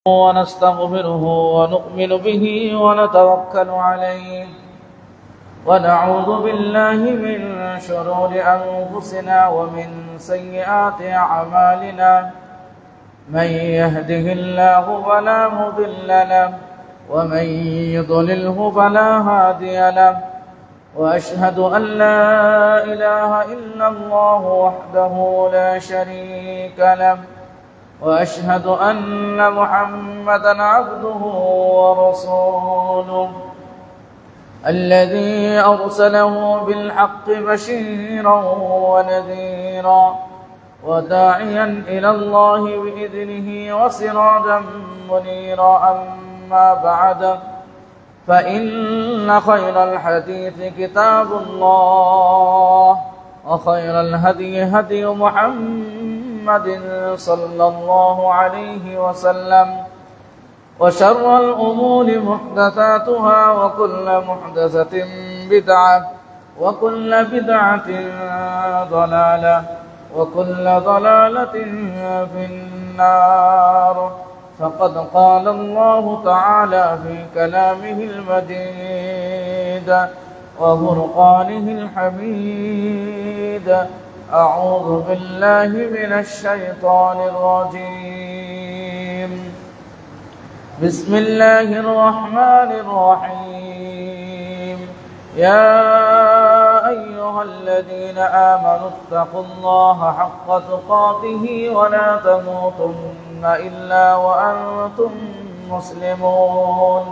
ونستغفره ونؤمن به ونتوكل عليه ونعوذ بالله من شرور أنفسنا ومن سيئات أعمالنا من يهده الله فلا مضل له ومن يضلله فلا هادي له وأشهد أن لا إله إلا الله وحده لا شريك له وأشهد أن محمدًا عبده ورسوله الذي أرسله بالحق بشيرًا ونذيرًا وداعيًا إلى الله بإذنه وسراجًا منيرًا أما بعد فإن خير الحديث كتاب الله وخير الهدي هدي محمد صلى الله عليه وسلم وشر الأمور محدثاتها وكل محدثة بدعة وكل بدعة ضلالة وكل ضلالة في النار فقد قال الله تعالى في كلامه المجيد وفرقانه الحميد أعوذ بالله من الشيطان الرجيم بسم الله الرحمن الرحيم يا أيها الذين آمنوا اتقوا الله حق تقاته ولا تموتن إلا وأنتم مسلمون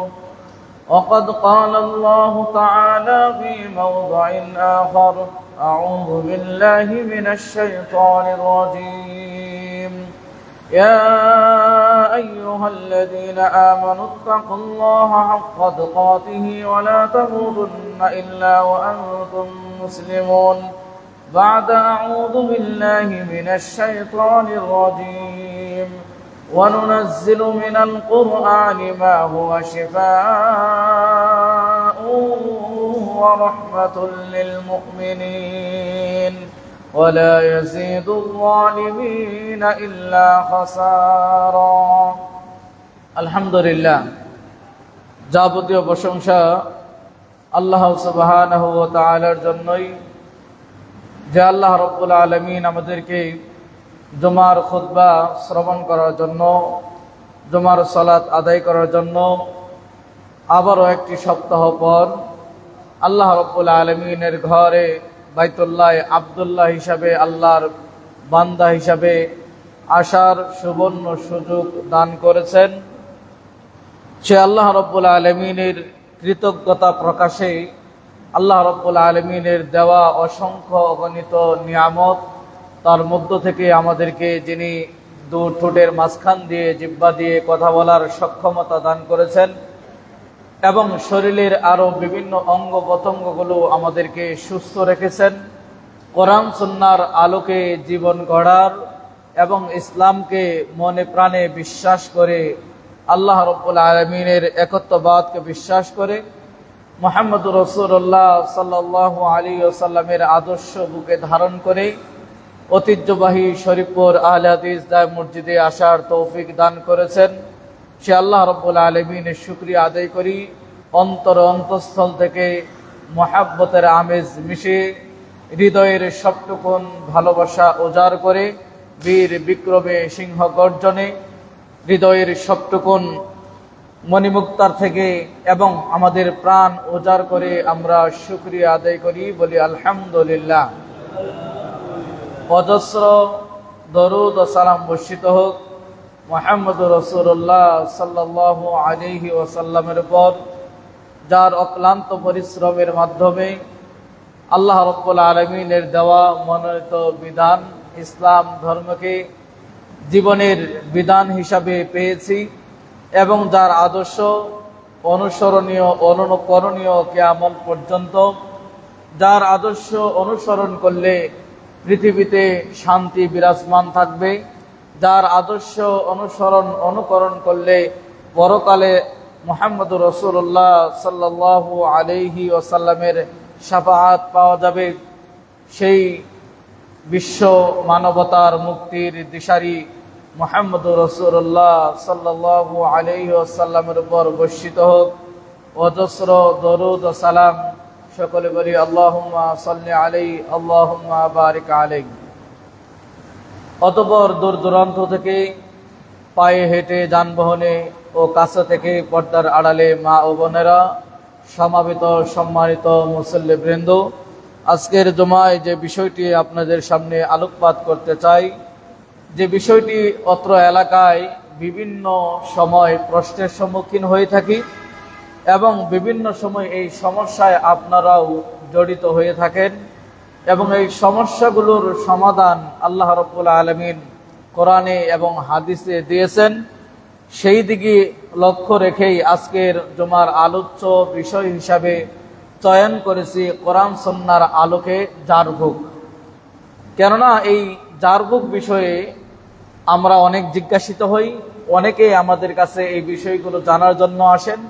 وقد قال الله تعالى في موضع آخر أعوذ بالله من الشيطان الرجيم يا أيها الذين آمنوا اتقوا الله حق تقاته ولا تموتن إلا وأنتم مسلمون بعد أعوذ بالله من الشيطان الرجيم وننزل من القرآن ما هو شفاء ورحمة للمؤمنين ولا يزيد الظالمين إلا خسارا الحمد لله যাবতীয় প্রশংসা আল্লাহ সুবহানাহু ওয়া তাআলার জন্যই, যে আল্লাহ রাব্বুল আলামিন আমাদেরকে জুমার খুতবা শ্রবণ করার জন্য, জুমার সালাত আদায় করার জন্য আবারও একটি সপ্তাহ পর আল্লাহ রাব্বুল আলামিনের ঘরে বাইতুল্লাহ আব্দুল্লাহ হিসাবে, আল্লাহর বান্দা হিসাবে আসার সুবর্ণ সুযোগ দান করেছেন। সে আল্লাহ রাব্বুল আলামিনের কৃতজ্ঞতা প্রকাশে আল্লাহ রাব্বুল আলামিনের দেওয়া অসংখ্য অগণিত নিয়ামত, তার মধ্য থেকে আমাদেরকে যিনি দু ঠোঁটের মাঝখান দিয়ে, জিহ্বা দিয়ে কথা বলার সক্ষমতা দান করেছেন এবং শরীরের আরও বিভিন্ন অঙ্গ প্রত্যঙ্গগুলো আমাদেরকে সুস্থ রেখেছেন, কোরআন সুন্নাহর আলোকে জীবন গড়ার এবং ইসলামকে মনে প্রাণে বিশ্বাস করে, আল্লাহ রাব্বুল আলামিনের একত্ববাদকে বিশ্বাস করে, মুহাম্মদুর রাসূলুল্লাহ সাল্লাল্লাহু আলাইহি ওয়াসাল্লামের আদর্শ বুকে ধারণ করে ঐতিহ্যবাহী শরীফপুর আহলে হাদিস জামে মসজিদে আসার তৌফিক দান করেছেন। সে আল্লাহ রাব্বুল আলামিনের শুকরিয়া আদায় করি, অন্তঃস্থল থেকে মহাব্বতের আমেজ মিশে হৃদয়ের সবটুকুন ভালোবাসা উজাড় করে বীর বিক্রমে সিংহ গর্জনে হৃদয়ের সবটুকুন মণিমুক্তার থেকে এবং আমাদের প্রাণ উজাড় করে আমরা শুকরিয়া আদায় করি, বলি আলহামদুলিল্লাহ। অজস্র দরুদ ও সালাম বর্ষিত হোক মুহাম্মদুর রাসূলুল্লাহ সাল্লাল্লাহু আলাইহি ওয়াসাল্লামের উপর, যার অক্লান্ত পরিশ্রমের মাধ্যমে আল্লাহ রাব্বুল আলামিনের দেওয়া মনোনীত বিধান ইসলাম ধর্মকে জীবনের বিধান হিসাবে পেয়েছি এবং যার আদর্শ অনুসরণীয়, অনুকরণীয় কিয়ামত পর্যন্ত, যার আদর্শ অনুসরণ করলে পৃথিবীতে শান্তি বিরাজমান থাকবে, যার আদর্শ অনুকরণ করলে পরকালে মুহাম্মদুর রাসূলুল্লাহ সাল্লাল্লাহু আলাইহি ওয়াসাল্লামের শাফাআত পাওয়া যাবে, সেই বিশ্ব মানবতার মুক্তির দিশারি মুহাম্মদুর রাসূলুল্লাহ সাল্লাল্লাহু আলাইহি ওয়াসাল্লামের উপর বর্ষিত হোক। অজস্র দরুদ ও সালাম। সকলে বলি আল্লাহুম্মা সাল্লি আলাইহি আল্লাহুম্মা বারিক আলাইহি। অতঃপর দূর দূরান্ত থেকে পায়ে হেঁটে, যানবাহনে ও কাছে থেকে পর্দার আড়ালে মা ও বোনেরা, সমাবেত সম্মানিত মুসল্লিবৃন্দ, আজকের জুমায় যে বিষয়টি আপনাদের সামনে আলোকপাত করতে চাই, যে বিষয়টি অত্র এলাকায় বিভিন্ন সময় প্রশ্নের সম্মুখীন হয়ে থাকি এবং বিভিন্ন সময় এই সমস্যায় আপনারাও জড়িত হয়ে থাকেন এবং এই সমস্যাগুলোর সমাধান আল্লাহ রাব্বুল আলামিন কোরআনে এবং হাদিসে দিয়েছেন। সেই দিকে লক্ষ্য রেখেই আজকের জুমার আলোচ্য বিষয় হিসাবে চয়ন করেছি কোরআন সুন্নাহর আলোকে জারবুক। কেননা এই জারবুক বিষয়ে আমরা অনেক জিজ্ঞাসিত হই, অনেকেই আমাদের কাছে এই বিষয়গুলো জানার জন্য আসেন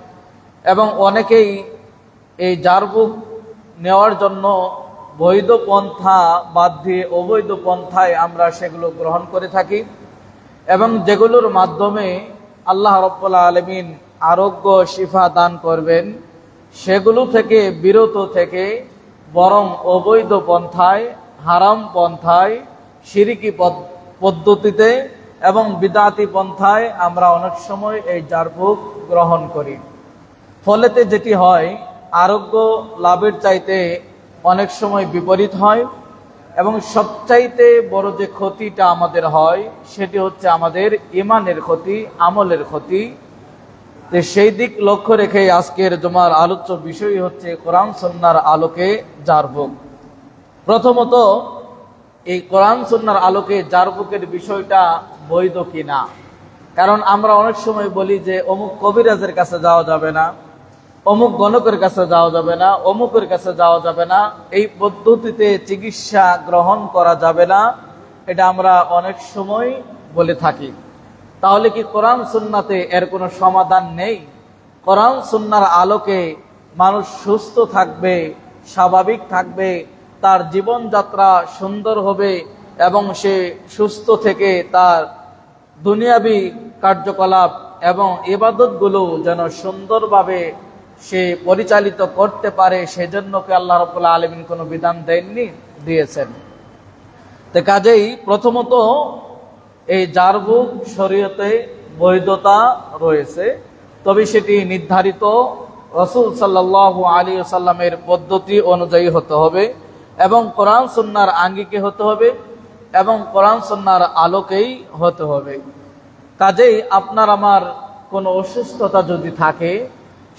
এবং অনেকেই এই জারবুক নেওয়ার জন্য বৈধ পন্থা বাদ দিয়ে অবৈধ পন্থায় আমরা সেগুলো গ্রহণ করে থাকি এবং যেগুলোর মাধ্যমে আল্লাহ রাব্বুল আলামিন আরোগ্য শিফা দান করবেন, সেগুলো থেকে বিরত থেকে বরং অবৈধ পন্থায়, হারাম পন্থায়, শিরকি পদ্ধতিতে এবং বিদআতি পন্থায় আমরা অনেক সময় এই জারবুক গ্রহণ করি। ফলেতে যেটি হয়, আরোগ্য লাভের চাইতে অনেক সময় বিপরীত হয় এবং সবচাইতে বড় যে ক্ষতিটা আমাদের হয় সেটি হচ্ছে আমাদের ঈমানের ক্ষতি, আমলের ক্ষতি। তো সেই দিক লক্ষ্য রেখে আজকের জুমার আলোচ্য বিষয় হচ্ছে কোরআন সুন্নাহর আলোকে জারবুক। প্রথমত, এই কোরআন সুন্নাহর আলোকে জারবুকের বিষয়টা বৈধ কিনা। কারণ আমরা অনেক সময় বলি যে অমুক কবিরাজের কাছে যাওয়া যাবে না, অমুক গণকের কাছে যাওয়া যাবে না, অমুকের কাছে যাওয়া যাবে না, এই পদ্ধতিতে চিকিৎসা গ্রহণ করা যাবে না, এটা আমরা অনেক সময় বলে থাকি। তাহলে কি কোরআন সুন্নাতে এর কোনো সমাধান নেই? কোরআন সুন্নাহর আলোকে মানুষ সুস্থ থাকবে, স্বাভাবিক থাকবে, তার জীবনযাত্রা সুন্দর হবে এবং সে সুস্থ থেকে তার দুনিয়াবী কার্যকলাপ এবং ইবাদতগুলো যেন সুন্দরভাবে সে পরিচালিত করতে পারে, সেজন্য কি আল্লাহ রাব্বুল আলামিন কোনো বিধান দেননি? দিয়েছেন। তো কাজেই প্রথমত এই জারবুক শরীয়তে বৈধতা রয়েছে, তবে সেটি নির্ধারিত রাসূল সাল্লাল্লাহু আলাইহি ওয়াসাল্লামের পদ্ধতি অনুযায়ী হতে হবে এবং কোরআন সুন্নাহর আঙ্গিকে হতে হবে এবং কোরআন সুন্নাহর আলোকেই হতে হবে। কাজেই আপনার আমার কোনো অসুস্থতা যদি থাকে,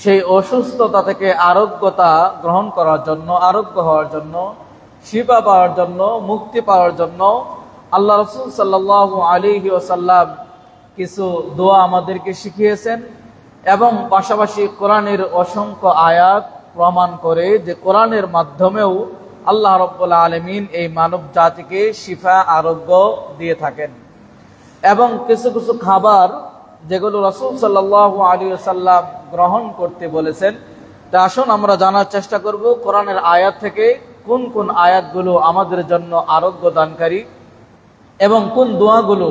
সেই অসুস্থতা থেকে আরোগ্যতা গ্রহণ করার জন্য, আরোগ্য হওয়ার জন্য, শিফা পাওয়ার জন্য, মুক্তি পাওয়ার জন্য আল্লাহ রাসূল সাল্লাল্লাহু আলাইহি ওয়াসাল্লাম কিছু দোয়া আমাদেরকে শিখিয়েছেন এবং পাশাপাশি কোরআনের অসংখ্য আয়াত প্রমাণ করে যে কোরআনের মাধ্যমেও আল্লাহ রাব্বুল আলামিন এই মানব জাতিকে শিফা, আরোগ্য দিয়ে থাকেন। এবং কিছু কিছু খাবার যেগুলো রাসূল সাল্লাল্লাহু আলাইহি ওয়াসাল্লাম গ্রহণ করতে বলেছেন, তা আসুন আমরা জানার চেষ্টা করব কোরআনের আয়াত থেকে কোন কোন আয়াতগুলো আমাদের জন্য আরোগ্য দানকারী এবং কোন দোয়াগুলো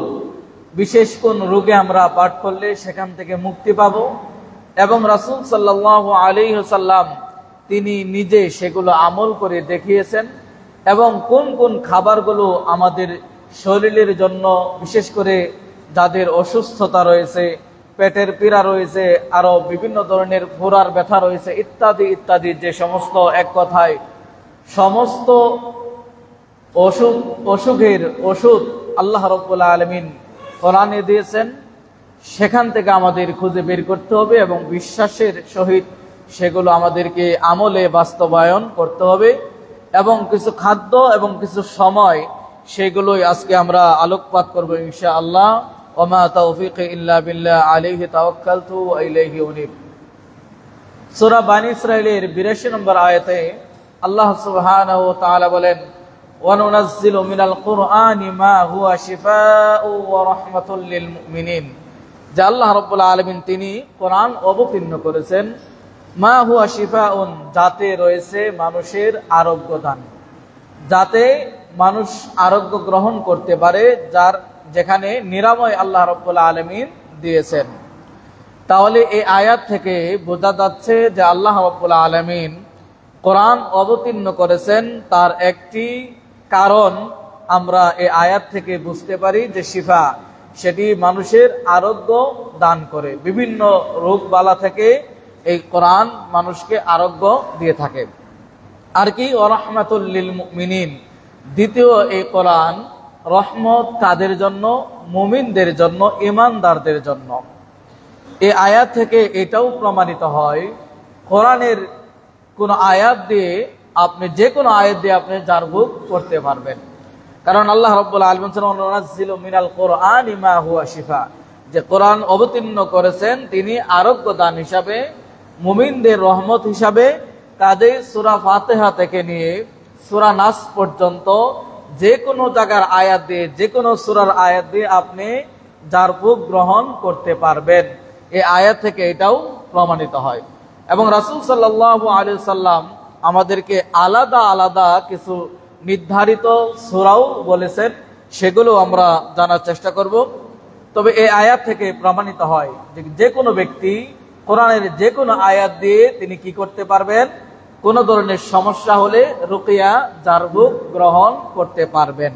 বিশেষ কোন রোগে আমরা পাঠ করলে সেখান থেকে মুক্তি পাব এবং রাসূল সাল্লাল্লাহু আলাইহি ওয়াসাল্লাম তিনি নিজে সেগুলো আমল করে দেখিয়েছেন এবং কোন কোন খাবারগুলো আমাদের শরীরের জন্য, বিশেষ করে যাদের অসুস্থতা রয়েছে, পেটের পীড়া রয়েছে, আরো বিভিন্ন ধরনের ফোড়ার ব্যথা রয়েছে, ইত্যাদি ইত্যাদি, যে সমস্ত এক কথায় সমস্ত অসুখের ওষুধ আল্লাহ রাব্বুল আলামিন কোরআনে দিয়েছেন, সেখান থেকে আমাদের খুঁজে বের করতে হবে এবং বিশ্বাসের সহিত সেগুলো আমাদেরকে আমলে বাস্তবায়ন করতে হবে এবং কিছু খাদ্য এবং কিছু সময়, সেগুলোই আজকে আমরা আলোকপাত করব ইনশাআল্লাহ। ওমা তাওফীকি ইল্লা বিল্লাহ, আলাইহি তাওয়াক্কালতু ওয়া ইলাইহি উনীব। সূরা বানী ইসরাঈলের ৮২ নম্বর আয়াতে আল্লাহ সুবহানাহু ওয়া তাআলা বলেন, ওয়া নুনাজ্জিলু মিনাল কুরআনি মা হুয়া শিফাউ ওয়া রাহমাতুল লিল মুমিনিন। যে আল্লাহ রাব্বুল আলামিন তিনি কোরআন অবতীর্ণ করেছেন, মা হুয়া শিফাউন, যাতে রয়েছে মানুষের আরোগ্য দান, যাতে মানুষ আরোগ্য গ্রহণ করতে পারে, যার যেখানে নিরাময় আল্লাহ রাব্বুল আলামিন দিয়েছেন। তাহলে এই আয়াত থেকে বোঝা যাচ্ছে যে আল্লাহ রাব্বুল আলামিন কোরআন অবতীর্ণ করেছেন, তার একটি কারণ আমরা এই আয়াত থেকে বুঝতে পারি যে শিফা, সেটি মানুষের আরোগ্য দান করে। বিভিন্ন রোগ বালা থেকে এই কোরআন মানুষকে আরোগ্য দিয়ে থাকে। আর কি ওয়ারাহমাতুল লিল মুমিনিন, দ্বিতীয় এই কোরআন রহমত কাদের জন্য? মুমিনদের জন্য, ঈমানদারদের জন্য। এই আয়াত থেকে এটাও প্রমাণিত হয় কোরআনের কোন আয়াত দিয়ে আপনি যে কোনো আয়াত দিয়ে আপনি জারবুক করতে পারবেন। কারণ আল্লাহ রাব্বুল আলামিন নাযালাযিলু মিনাল কুরআনি মা হুয়া শিফা, যে কোরআন অবতীর্ণ করেছেন তিনি আরোগ্য দান হিসাবে, মুমিনদের রহমত হিসাবে। কাজেই সূরা ফাতিহা থেকে নিয়ে সূরা নাস পর্যন্ত যে কোনো জায়গার আয়াত দিয়ে, যে কোনো সূরার আয়াত দিয়ে আপনি জারবুক গ্রহণ করতে পারবেন। এই আয়াত থেকে এটাও প্রমাণিত হয়। এবং রাসূল সাল্লাল্লাহু আলাইহি সাল্লাম আমাদেরকে আলাদা আলাদা কিছু নির্ধারিত সূরাও বলেছেন, সেগুলো আমরা জানার চেষ্টা করব। তবে এই আয়াত থেকে প্রমাণিত হয় যে কোনো ব্যক্তি কোরআনের যে কোনো আয়াত দিয়ে তিনি কি করতে পারবেন? কোন ধরনের সমস্যা হলে রুকিয়া, জারবুক গ্রহণ করতে পারবেন।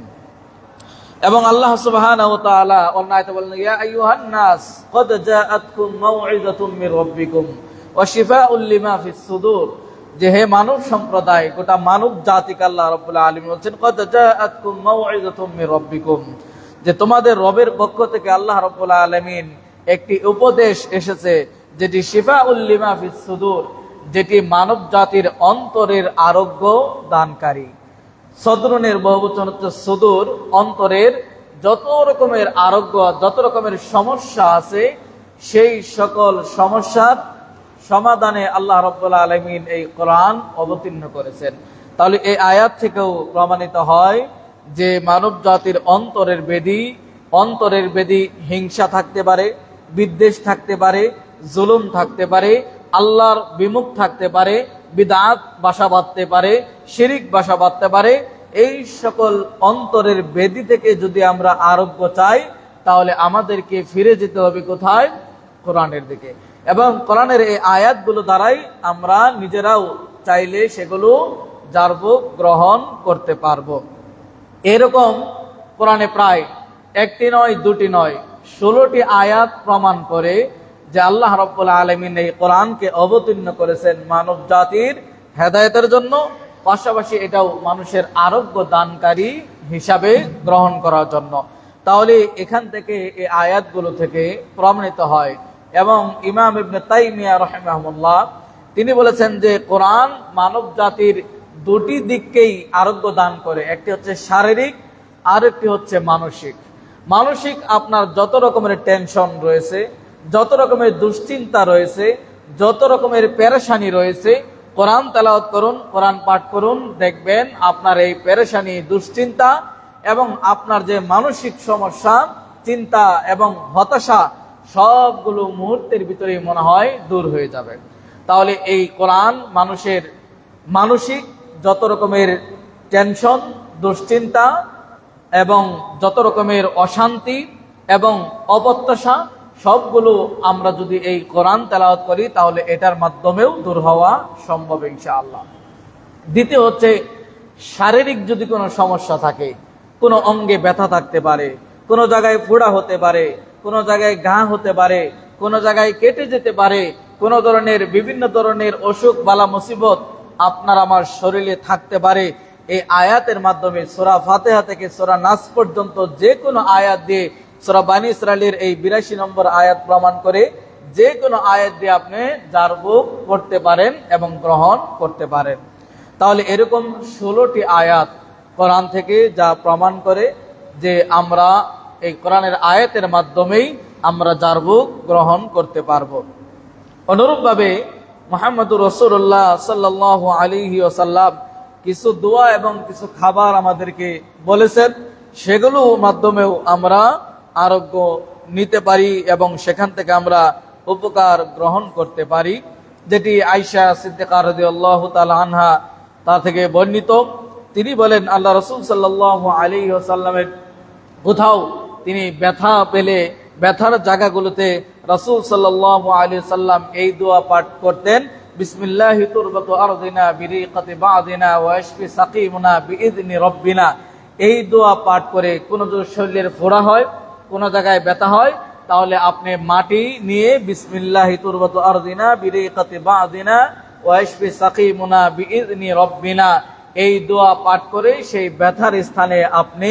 এবং আল্লাহ সুবহানাহু ওয়া তাআলা অন্য আয়াতে বলেন, ইয়া আইয়ুহান নাস ক্বাদ জাআতকুম মাউইযাতুম মির রাব্বিকুম ওয়া শিফাউল লিমা ফিস সুদূর, যে হে মানব সম্প্রদায়, গোটা মানব জাতিকে আল্লাহ রাব্বুল আলামিন বলেন ক্বাদ জাআতকুম মাউইযাতুম মির রাব্বিকুম, যে তোমাদের রবের পক্ষ থেকে আল্লাহ রাব্বুল আলামিন একটি উপদেশ এসেছে, যেটি শিফাউল লিমা ফিস সুদূর, যেটি মানব জাতির অন্তরের আরোগ্য দানকারী। সদরুনের বহুবচন হচ্ছে সুদূর, অন্তরের যত রকমের আরোগ্য, যত রকমের সমস্যা আছে, সেই সকল সমস্যার সমাধানে আল্লাহ রাব্বুল আলামিন এই কোরআন অবতীর্ণ করেছেন। তাহলে এই আয়াত থেকেও প্রমাণিত হয় যে মানব জাতির অন্তরের বেদি হিংসা থাকতে পারে, বিদ্বেষ থাকতে পারে, জুলুম থাকতে পারে, আল্লাহর বিমুখ থাকতে পারে, বিদআত বাসা বাঁধতে পারে, শিরিক বাসা বাঁধতে পারে। এই সকল অন্তরের বেদি থেকে যদি আমরা আরোগ্য চাই, তাহলে আমাদেরকে ফিরে যেতে হবে কোথায়? কোরআনের দিকে। এবং কোরআনের এই আয়াতগুলো দ্বারাই আমরা নিজেরাও চাইলে সেগুলো জারবুক গ্রহণ করতে পারবো। এরকম কোরআনে প্রায় একটি নয়, দুটি নয়, 16টি আয়াত প্রমাণ করে যে আল্লাহ রাব্বুল আলামিন এই কোরআনকে অবতীর্ণ করেছেন মানব জাতির হেদায়েতের জন্য, পাশাপাশি এটাও মানুষের আরোগ্য দানকারী হিসাবে গ্রহণ করার জন্য। তাহলে এখান থেকে এই আয়াতগুলো থেকে প্রমাণিত হয়। এবং ইমাম ইবনে তাইমিয়া রাহিমাহুল্লাহ তিনি বলেছেন যে কোরআন মানব জাতির দুটি দিককেই আরোগ্য দান করে, একটি হচ্ছে শারীরিক, আর একটি হচ্ছে মানসিক। মানসিক আপনার যত রকমের টেনশন রয়েছে, যত রকমের দুশ্চিন্তা রয়েছে, যত রকমের পেরেশানি রয়েছে, কোরআন তেলাওয়াত করুন, কোরআন পাঠ করুন, দেখবেন আপনার এই পেরেশানি, দুশ্চিন্তা এবং আপনার যে মানসিক সমস্যা, চিন্তা এবং হতাশা, সবগুলো মুহূর্তের ভিতরেই মনে হয় দূর হয়ে যাবে। তাহলে এই কোরআন মানুষের মানসিক যত রকমের টেনশন, দুশ্চিন্তা এবং যত রকমের অশান্তি এবং অপ্রত্যাশা, সবগুলো আমরা যদি এই কোরআন তেলাওয়াত করি তাহলে এটার মাধ্যমেও দূর হওয়া সম্ভব ইনশাআল্লাহ। দ্বিতীয় হচ্ছে শারীরিক যদি কোনো সমস্যা থাকে, কোনো অঙ্গে ব্যথা থাকতে পারে, কোনো জায়গায় ফোড়া হতে পারে, কোনো জায়গায় ঘা হতে পারে, কোনো জায়গায় কেটে যেতে পারে, কোনো ধরনের বিভিন্ন ধরনের অসুখ বালা মুসিবত আপনার আমার শরীরে থাকতে পারে, এই আয়াতের মাধ্যমে সূরা ফাতিহা থেকে সূরা নাস পর্যন্ত যে কোনো আয়াত দিয়ে, সূরা বানী ইসরাঈলের এই 82 নম্বর আয়াত প্রমাণ করে যে কোনো আয়াত দিয়ে আপনি জারবুক করতে পারেন এবং গ্রহণ করতে পারেন। তাহলে এরকম 16টি আয়াত কোরআন থেকে যা প্রমাণ করে যে আমরা এই কোরআনের আয়াতের মাধ্যমেই আমরা জারবুক গ্রহণ করতে পারবো। অনুরূপভাবে মুহাম্মদুর রাসূলুল্লাহ সাল্লাল্লাহু আলাইহি ওয়াসাল্লাম কিছু দোয়া এবং কিছু খাবার আমাদেরকে বলেছেন, সেগুলো মাধ্যমেও আমরা আরোগ্য নিতে পারি এবং সেখান থেকে আমরা উপকার গ্রহণ করতে পারি। যেটি আয়েশা সিদ্দিকা রাদিয়াল্লাহু তাআলা আনহা তা থেকে বর্ণিত। তিনি বলেন আল্লাহ রাসূল সাল্লাল্লাহু আলাইহি ওয়াসাল্লামের কোথাও তিনি ব্যথা পেলে ব্যথার জায়গাগুলোতে রাসূল সাল্লাল্লাহু আলাইহি সাল্লাম এই দোয়া পাঠ করতেন, বিসমিল্লাহি তুরবাতু আরদিনা বিরিকাতি বাদিনা ওয়া ইয়াশফি সাকিমুনা বিইذনি রাব্বিনা। এই দোয়া পাঠ করে কোন যদি শরীরের ফোড়া হয়, কোন জায়গায় ব্যথা হয়, তাহলে আপনি মাটি নিয়ে বিসমিল্লাহি তুরবাতু আরদিনা বিরিকাতি বাদিনা ওয়া ইয়াশফি সাকিমুনা বিইذনি রাব্বিনা এই দোয়া পাঠ করে সেই ব্যথার স্থানে আপনি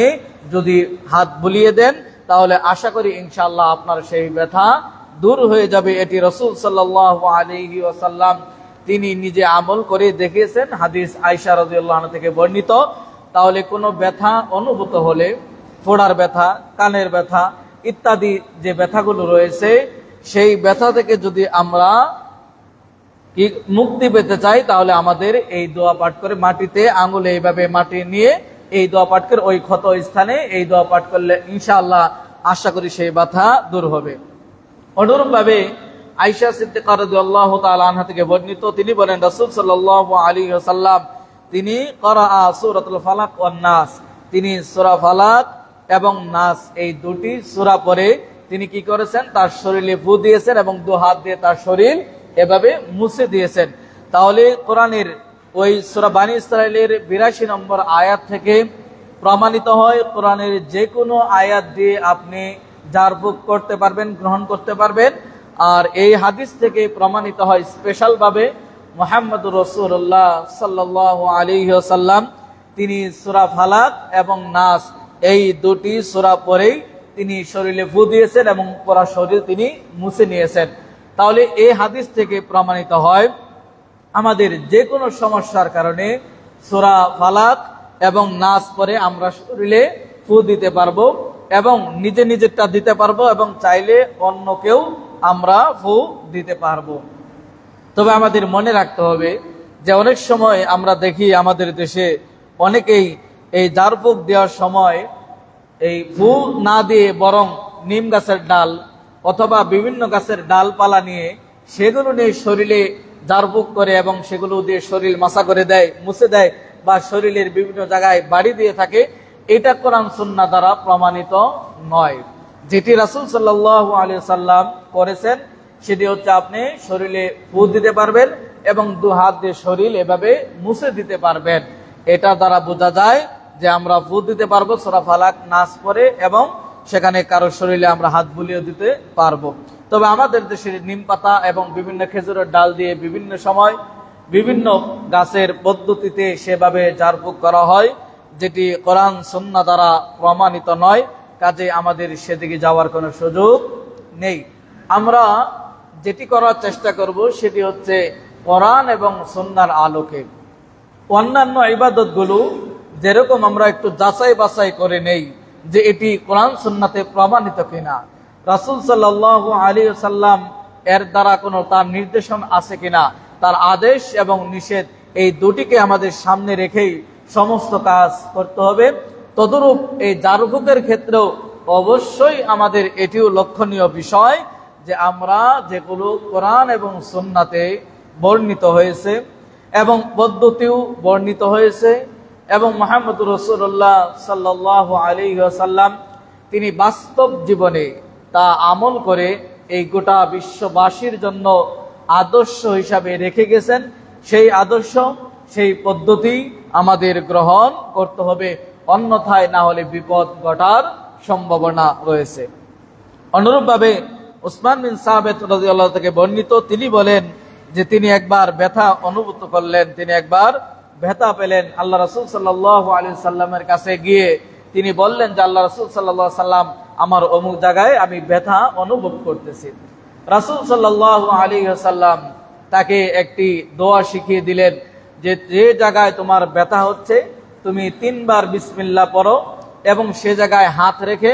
যদি হাত বুলিয়ে দেন, তাহলে আশা করি ইনশাআল্লাহ আপনার সেই ব্যথা দূর হয়ে যাবে। এটি রাসূল সাল্লাল্লাহু আলাইহি ওয়াসাল্লাম তিনি নিজে আমল করে দেখিয়েছেন, হাদিস আয়েশা রাদিয়াল্লাহু আনহা থেকে বর্ণিত। তাহলে কোনো ব্যথা অনুভূত হলে, ফোড়ার ব্যথা, কানের ব্যথা ইত্যাদি যে ব্যথাগুলো রয়েছে, সেই ব্যথা থেকে যদি আমরা মুক্তি পেতে চাই, তাহলে আমাদের এই দোয়া পাঠ করে মাটিতে আঙুলে এইভাবে মাটি নিয়ে এই দোয়া পাঠ করে ওই ক্ষত স্থানে এই দোয়া পাঠ করলে ইনশাআল্লাহ আশা করি সেই ব্যথা দূর হবে। অনুরূপভাবে আয়েশা সিদ্দিকা রাদিয়াল্লাহু তাআলা আনহা থেকে বর্ণিত, তিনি বলেন রাসূল সাল্লাল্লাহু আলাইহি ওয়াসাল্লাম তিনি ক্বারাআ সূরাতুল ফালাক ওয়ান নাস, তিনি সূরা ফালাক এবং নাস এই দুটি সূরা পড়ে তিনি কি করেছেন, তার শরীরে ফু দিয়েছেন এবং দু হাত দিয়ে তার শরীর এভাবে মুছে দিয়েছেন। তাহলে কোরআনের ওই সূরা বানী ইসরাঈলের ৮২ নম্বর আয়াত থেকে প্রমাণিত হয়, কোরআনের যে কোনো আয়াত দিয়ে আপনি জারফুক করতে পারবেন, গ্রহণ করতে পারবেন। আর এই হাদিস থেকে প্রমাণিত হয় স্পেশাল ভাবে মুহাম্মদুর রাসূলুল্লাহ সাল্লাল্লাহু আলাইহি ওয়াসাল্লাম তিনি সূরা ফালাক এবং নাস এই দুটি সূরা পড়েই তিনি শরীরে ফু দিয়েছেন এবং পুরো শরীর তিনি মুছে নিয়েছেন। তাহলে এই হাদিস থেকে প্রমাণিত হয় আমাদের যে কোনো সমস্যার কারণে সূরা ফালাক এবং নাস পড়ে আমরা শরীরে ফু দিতে পারবো এবং নিজে নিজেরটা দিতে পারবো এবং চাইলে অন্যকেও আমরা ফু দিতে পারবো। তবে আমাদের মনে রাখতে হবে যে অনেক সময় আমরা দেখি আমাদের দেশে অনেকেই এই জারফুক দেওয়ার সময় এই ফু না দিয়ে বরং নিম গাছের ডাল অথবা বিভিন্ন গাছের ডালপালা নিয়ে সেগুলো নিয়ে শরীরে জারফুক করে এবং সেগুলো দিয়ে শরীর মাসা করে দেয়, মুছে দেয় বা শরীরের বিভিন্ন জায়গায় বাড়ি দিয়ে থাকে। এটা কোরআন সুন্নাহ দ্বারা প্রমাণিত নয়। যেটি রাসূল সাল্লাল্লাহু আলাইহি ওয়াসাল্লাম করেছেন সেটি হচ্ছে আপনি শরীরে ফু দিতে পারবেন এবং দু হাত দিয়ে শরীর এভাবে মুছে দিতে পারবেন। এটা দ্বারা বোঝা যায় যে আমরা ফু দিতে পারবো সূরা ফালাক নাস পড়ে এবং সেখানে কারো শরীরে আমরা হাত বুলিয়ে দিতে পারবো। তবে আমাদের দেশের নিম পাতা এবং বিভিন্ন খেজুরের ডাল দিয়ে বিভিন্ন সময় বিভিন্ন গাছের পদ্ধতিতে সেভাবে জারফুক করা হয়, যেটি কোরআন সুন্নাহ দ্বারা প্রমাণিত নয়। কাজে আমাদের সেদিকে যাওয়ার কোনো সুযোগ নেই। আমরা যেটি করার চেষ্টা করব সেটি হচ্ছে কোরআন এবং সুন্নাহর আলোকে অন্যান্য ইবাদতগুলো যেরকম আমরা একটু যাচাই বাছাই করে নেই যে এটি কোরআন সুন্নাতে প্রমাণিত কিনা, রাসূল সাল্লাল্লাহু আলাইহি ওয়াসাল্লাম এর দ্বারা কোনো তার নির্দেশন আছে কিনা, তার আদেশ এবং নিষেধ এই দুটিকে আমাদের সামনে রেখেই সমস্ত কাজ করতে হবে। তদরূপ এই জারফুকের ক্ষেত্রেও অবশ্যই আমাদের এটিও লক্ষণীয় বিষয় যে আমরা যেগুলো কোরআন এবং সুন্নাতে বর্ণিত হয়েছে এবং পদ্ধতিও বর্ণিত হয়েছে এবং মুহাম্মদুর রাসূলুল্লাহ সাল্লাল্লাহু আলাইহি ওয়াসাল্লাম তিনি বাস্তব জীবনে তা আমল করে এই গোটা বিশ্ববাসীর জন্য আদর্শ হিসাবে রেখে গেছেন, সেই আদর্শ সেই পদ্ধতি আমাদের গ্রহণ করতে হবে, অন্যথায় না হলে বিপদ ঘটার সম্ভাবনা রয়েছে। অনুরূপভাবে উসমান বিন সাবিত রাদিয়াল্লাহু থেকে বর্ণিত, তিনি বলেন যে তিনি একবার ব্যথা অনুভূত করলেন, তিনি একবার ব্যথা পেলেন। আল্লাহ রাসূল সাল্লাল্লাহু আলাইহি সাল্লামের কাছে গিয়ে তিনি বললেন যে আল্লাহ রাসূল সাল্লাল্লাহু আলাইহি সাল্লাম আমার অমুক জায়গায় আমি ব্যথা অনুভব করতেছি। রাসূল সাল্লাল্লাহু আলাইহি ওয়াসাল্লাম তাকে একটি দোয়া শিখিয়ে দিলেন যে যে জায়গায় তোমার ব্যথা হচ্ছে তুমি ৩ বার বিসমিল্লাহ পড়ো এবং সে জায়গায় হাত রেখে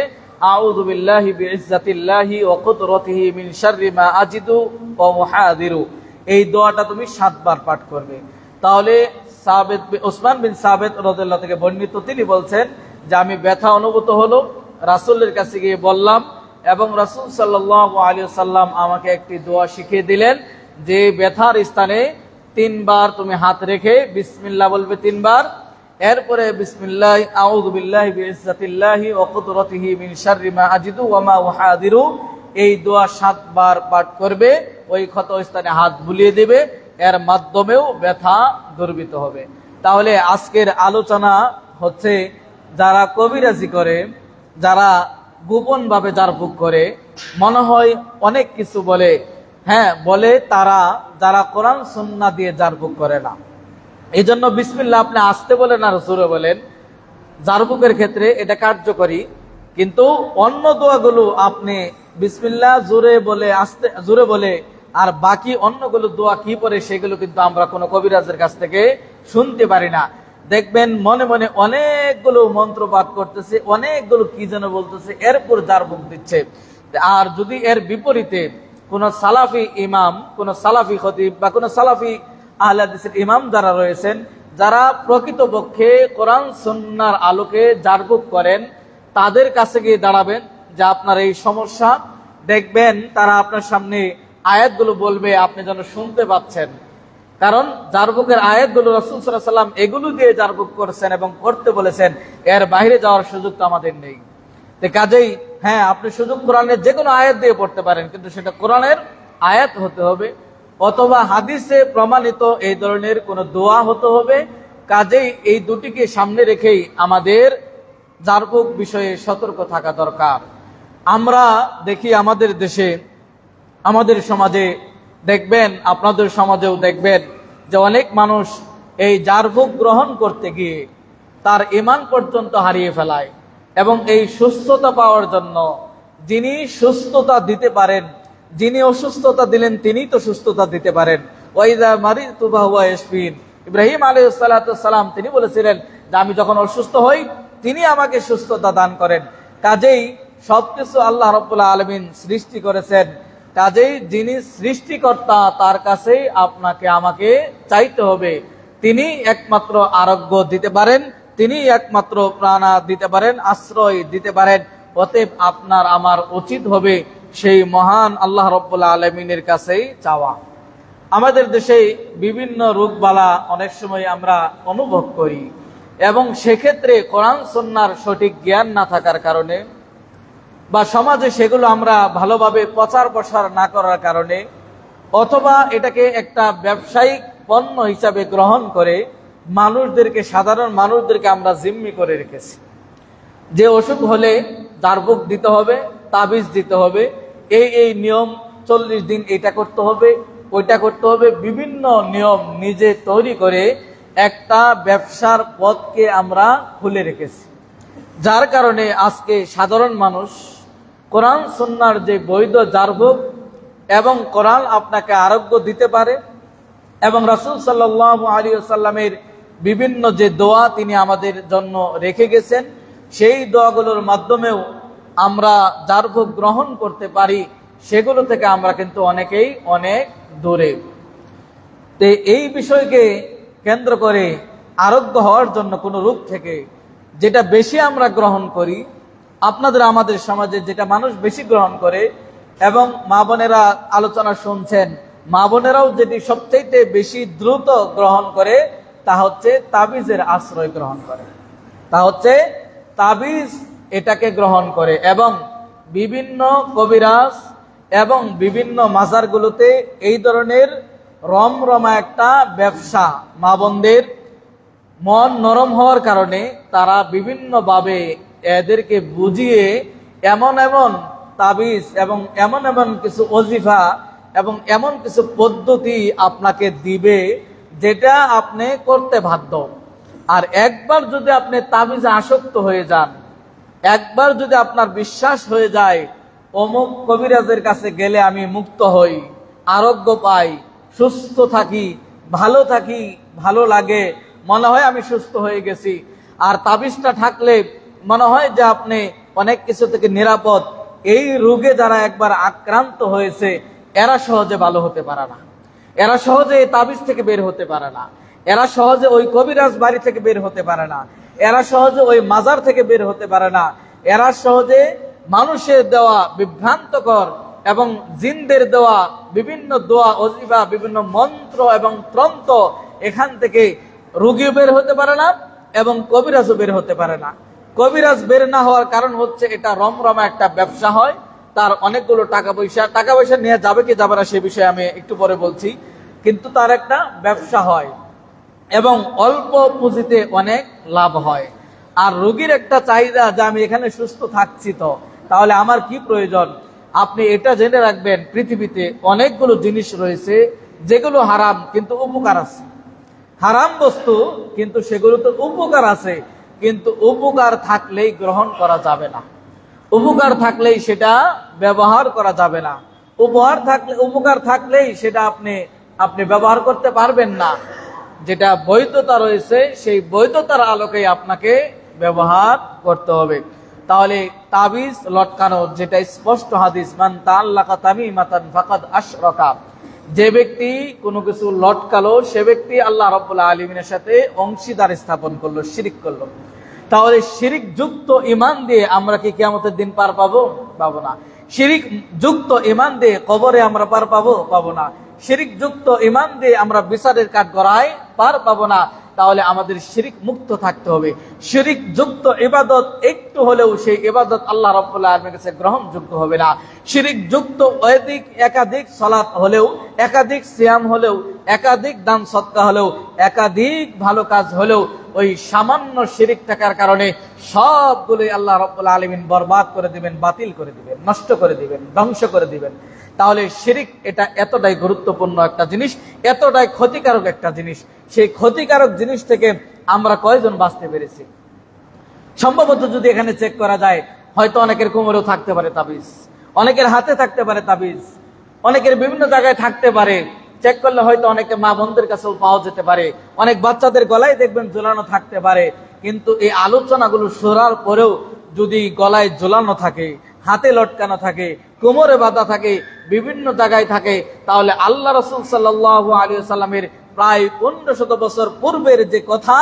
আউযু বিল্লাহি বিইজ্জাতিল্লাহি ওয়া কুদরাতিহি মিন শাররি মা আজিদু ওয়া মুহাদিরু এই দোয়াটা তুমি ৭ বার পাঠ করবে। তাহলে উসমান বিন সাবিত রাদিয়াল্লাহু থেকে বর্ণিত, তিনি বলছেন যে আমি ব্যথা অনুভূত হলো, রাসূলের কাছে গিয়ে বললাম এবং রাসূল সাল্লাল্লাহু আলাইহি ওয়াসাল্লাম আমাকে একটি দোয়া শিখিয়ে দিলেন যে ব্যথার স্থানে ৩ বার তুমি হাত রেখে বিসমিল্লাহ বলবে ৩ বার এরপরে বিসমিল্লাহ আউযু বিল্লাহি বিইজ্জাতিল্লাহি ওয়া কুদরাতিহি মিন শাররি মা আজিদু ওয়া মা উহাদিরু, এই দোয়া 7 বার পাঠ করবে। ওই ক্ষত স্থানে হাত বুলিয়ে দেবে, এর মাধ্যমেও ব্যথা দূরীভূত হবে। তাহলে আজকের আলোচনা হচ্ছে, যারা কবিরাজি করে, যারা গোপন ভাবে ঝাড়ফুঁক করে, মনে হয় অনেক কিছু বলে, হ্যাঁ বলে, তারা যারা কোরআন সুন্নাহ দিয়ে ঝাড়ফুঁক করে না। এই জন্য বিসমিল্লাহ আপনি আস্তে বলেন আর জোরে বলেন, ঝাড়ফুঁকের ক্ষেত্রে এটা কার্যকরী। কিন্তু অন্য দোয়াগুলো আপনি বিসমিল্লাহ জোরে বলে, আস্তে জোরে বলে, আর বাকি অন্যগুলো দোয়া কি পড়ে সেগুলো কিন্তু আমরা কোনো কবিরাজের কাছ থেকে শুনতে পারি না। দেখবেন মনে মনে অনেকগুলো মন্ত্র পাঠ করতেছে, অনেকগুলো কি যেন বলতেছে, এরপর ঝাড়ফুঁক দিচ্ছে। আর যদি এর বিপরীতে কোন সালাফি ইমাম, কোন সালাফি খতিব বা কোন সালাফি আহলে হাদিসের ইমাম যারা রয়েছেন, যারা প্রকৃতপক্ষে কোরআন সুন্নাহর আলোকে ঝাড়ফুঁক করেন, তাদের কাছে গিয়ে দাঁড়াবেন যে আপনার এই সমস্যা, দেখবেন তারা আপনার সামনে আয়াতগুলো বলবে, আপনি যেন শুনতে পাচ্ছেন। কারণ ঝাড়ফুঁকের আয়াতগুলো রাসূল সাল্লাল্লাহু আলাইহি ওয়াসাল্লাম এগুলো দিয়ে ঝাড়ফুঁক করেছেন এবং করতে বলেছেন, এর বাইরে যাওয়ার সুযোগ তো আমাদের নেই। কাজেই হ্যাঁ, আপনি সুযোগ কোরআনের যে কোনো আয়াত দিয়ে পড়তে পারেন, কিন্তু সেটা কোরআনের আয়াত হতে হবে, অথবা হাদিসে প্রমাণিত এই ধরনের কোন দোয়া হতে হবে। কাজেই এই দুটিকে সামনে রেখেই আমাদের ঝাড়ফুঁক বিষয়ে সতর্ক থাকা দরকার। আমরা দেখি আমাদের দেশে, আমাদের সমাজে দেখবেন, আপনাদের সমাজেও দেখবেন যে অনেক মানুষ এই ঝাড়ফুঁক গ্রহণ করতে গিয়ে তার ঈমান পর্যন্ত হারিয়ে ফেলায়। এবং এই সুস্থতা পাওয়ার জন্য যিনি সুস্থতা দিতে পারেন, যিনি অসুস্থতা দিলেন তিনি তো সুস্থতা দিতে পারেন। ওয়াইদা মারিতু ফাহুয়া ইয়াশফিন, ইব্রাহিম আলাইহিস সালাতু সালাম তিনি বলেছিলেন যে আমি যখন অসুস্থ হই তিনি আমাকে সুস্থতা দান করেন। কাজেই সবকিছু আল্লাহ রাব্বুল আলামিন সৃষ্টি করেছেন। কাজেই যিনি সৃষ্টিকর্তা তার কাছেই আপনাকে আমাকে চাইতে হবে। তিনি একমাত্র আরোগ্য দিতে পারেন, তিনি একমাত্র প্রাণা দিতে পারেন, আশ্রয় দিতে পারেন। অতএব আপনার আমার উচিত হবে সেই মহান আল্লাহ রাব্বুল আলামিনের কাছেই চাওয়া। আমাদের দেশে বিভিন্ন রোগবালা অনেক সময় আমরা অনুভব করি, এবং সেক্ষেত্রে কোরআন সুন্নাহর সঠিক জ্ঞান না থাকার কারণে বা সমাজে সেগুলো আমরা ভালোভাবে প্রচার প্রসার না করার কারণে, অথবা এটাকে একটা ব্যবসায়িক পণ্য হিসাবে গ্রহণ করে মানুষদেরকে, সাধারণ মানুষদেরকে আমরা জিম্মি করে রেখেছি যে অসুখ হলে ঝাড়ফুঁক দিতে হবে, তাবিজ দিতে হবে, এই নিয়ম 40 দিন এটা করতে হবে, ওইটা করতে হবে, বিভিন্ন নিয়ম নিজে তৈরি করে একটা ব্যবসার পথকে আমরা খুলে রেখেছি। যার কারণে আজকে সাধারণ মানুষ কোরআন সুন্নাহর যে বৈধ ঝাড়ফুঁক এবং কোরআন আপনাকে আরোগ্য দিতে পারে, এবং রাসূল সাল্লাল্লাহু আলাইহি ওয়াসাল্লামের বিভিন্ন যে দোয়া তিনি আমাদের জন্য রেখে গেছেন, সেই দোয়াগুলোর মাধ্যমেও আমরা ঝাড়ফুঁক গ্রহণ করতে পারি, সেগুলো থেকে আমরা কিন্তু অনেকেই অনেক দূরে। তো এই বিষয়কে কেন্দ্র করে আরোগ্য হওয়ার জন্য কোনো রোগ থেকে যেটা বেশি আমরা গ্রহণ করি, আপনাদের আমাদের সমাজে যেটা মানুষ বেশি গ্রহণ করে, এবং মা বোনেরা আলোচনা শুনছেন, মা বোনেরাও যেটি সবচেয়ে বেশি দ্রুত গ্রহণ করে তা হচ্ছে তাবিজের আশ্রয় গ্রহণ করে, তা হচ্ছে তাবিজ এটাকে গ্রহণ করে। এবং বিভিন্ন কবিরাজ এবং বিভিন্ন মাজারগুলোতে এই ধরনের রমরমা একটা ব্যবসা, মা বোনদের মন নরম হওয়ার কারণে তারা বিভিন্নভাবে এদেরকে বুঝিয়ে এমন এমন তাবিজ এবং এমন এমন কিছু ওজিফা এবং এমন কিছু পদ্ধতি আপনাকে দিবে যেটা আপনি করতে বাধ্য। আর একবার যদি আপনি তাবিজে আসক্ত হয়ে যান, একবার যদি আপনার বিশ্বাস হয়ে যায় অমুক কবিরাজের কাছে গেলে আমি মুক্ত হই, আরোগ্য পাই, সুস্থ থাকি, ভালো লাগে, মনে হয় আমি সুস্থ হয়ে গেছি, আর তাবিজটা থাকলে মনে হয় যে আপনি অনেক কিছু থেকে নিরাপদ, এই রোগে যারা একবার আক্রান্ত হয়েছে এরা সহজে ভালো হতে পারে না, এরা সহজে এই তাবিজ থেকে বের হতে পারে না, এরা সহজে ওই কবিরাজ বাড়ি থেকে বের হতে পারে না, এরা সহজে ওই মাজার থেকে বের হতে পারে না, এরা সহজে মানুষের দেওয়া বিভ্রান্তকর এবং জিনদের দেওয়া বিভিন্ন দোয়া ওজিফা, বিভিন্ন মন্ত্র এবং তন্ত্র, এখান থেকে রোগী বের হতে পারে না, এবং কবিরাজও বের হতে পারে না। কবিরাজ বের না হওয়ার কারণ হচ্ছে এটা রমরমা একটা ব্যবসা হয়, তার অনেকগুলো টাকা পয়সা নিয়ে যাবে কি যাবে না সে বিষয়ে আমি একটু পরে বলছি, কিন্তু তার একটা ব্যবসা হয় এবং অল্প পুঁজিতে অনেক লাভ হয়। আর রোগীর একটা চাহিদা যে আমি এখানে সুস্থ থাকছি, তো তাহলে আমার কি প্রয়োজন? আপনি এটা জেনে রাখবেন, পৃথিবীতে অনেকগুলো জিনিস রয়েছে যেগুলো হারাম কিন্তু উপকার আছে। হারাম বস্তু কিন্তু সেগুলোতে উপকার আছে, কিন্তু উপকার থাকলেই গ্রহণ করা যাবে না, উপকার থাকলেই সেটা ব্যবহার করা যাবে না, উপকার থাকলেই সেটা আপনি ব্যবহার করতে পারবেন না। যেটা বৈধতা রয়েছে সেই বৈধতার আলোকেই আপনাকে ব্যবহার করতে হবে। তাহলে তাবিজ লটকানো, যেটা স্পষ্ট হাদিস, মান তাআল্লাকা তামিমাতান ফাকাদ আশরাকা, যে ব্যক্তি কোনো কিছু লটকালো সে ব্যক্তি আল্লাহ রাব্বুল আলামিনের সাথে অংশীদার স্থাপন করলো, শিরিক করলো। তাহলে শিরিক যুক্ত ঈমান দিয়ে আমরা কি কিয়ামতের দিন পার পাবো? পাবো না। শিরিক যুক্ত ঈমান দিয়ে কবরে আমরা পার পাবো? পাবো না। শিরিক যুক্ত ঈমান দিয়ে আমরা বিচারের কাঠগড়ায় পার পাবো না। তাহলে আমাদের শিরিক মুক্ত থাকতে হবে। শিরিক যুক্ত ইবাদত একটু হলেও সেই ইবাদত আল্লাহ রাব্বুল আলামিনের কাছে গ্রহণযোগ্য হবে না। শিরিক যুক্ত একাধিক সালাত হলেও, একাধিক সিয়াম হলেও, একাধিক দান সদকা হলেও, একাধিক ভালো কাজ হলেও ওই সামান্য শিরিক থাকার কারণে সবগুলোই আল্লাহ রাব্বুল আলামিন বরবাদ করে দিবেন, বাতিল করে দিবেন, নষ্ট করে দিবেন, ধ্বংস করে দিবেন। তাহলে শিরিক এটা এতটাই গুরুত্বপূর্ণ একটা জিনিস, এতটাই ক্ষতিকারক একটা জিনিস। সেই ক্ষতিকারক জিনিস থেকে আমরা কয়জন বাঁচতে পেরেছি? সম্ভবত যদি এখানে চেক করা যায়, হয়তো অনেকের কোমরেও থাকতে পারে তাবিজ, অনেকের হাতে থাকতে পারে তাবিজ, অনেকের বিভিন্ন জায়গায় থাকতে পারে। চেক করলে হয়তো অনেকে মা বোনদের কাছেও পাওয়া যেতে পারে, অনেক বাচ্চাদের গলায় দেখবেন ঝোলানো থাকতে পারে। কিন্তু এই আলোচনাগুলো শোনার পরেও যদি গলায় ঝোলানো থাকে, হাতে লটকানো থাকে, কোমরে বাঁধা থাকে, বিভিন্ন জায়গায় থাকে, তাহলে আল্লাহ রাসূল সাল্লাল্লাহু আলাইহি ওয়াসাল্লামের প্রায় 1500 বছর পূর্বের যে কথা,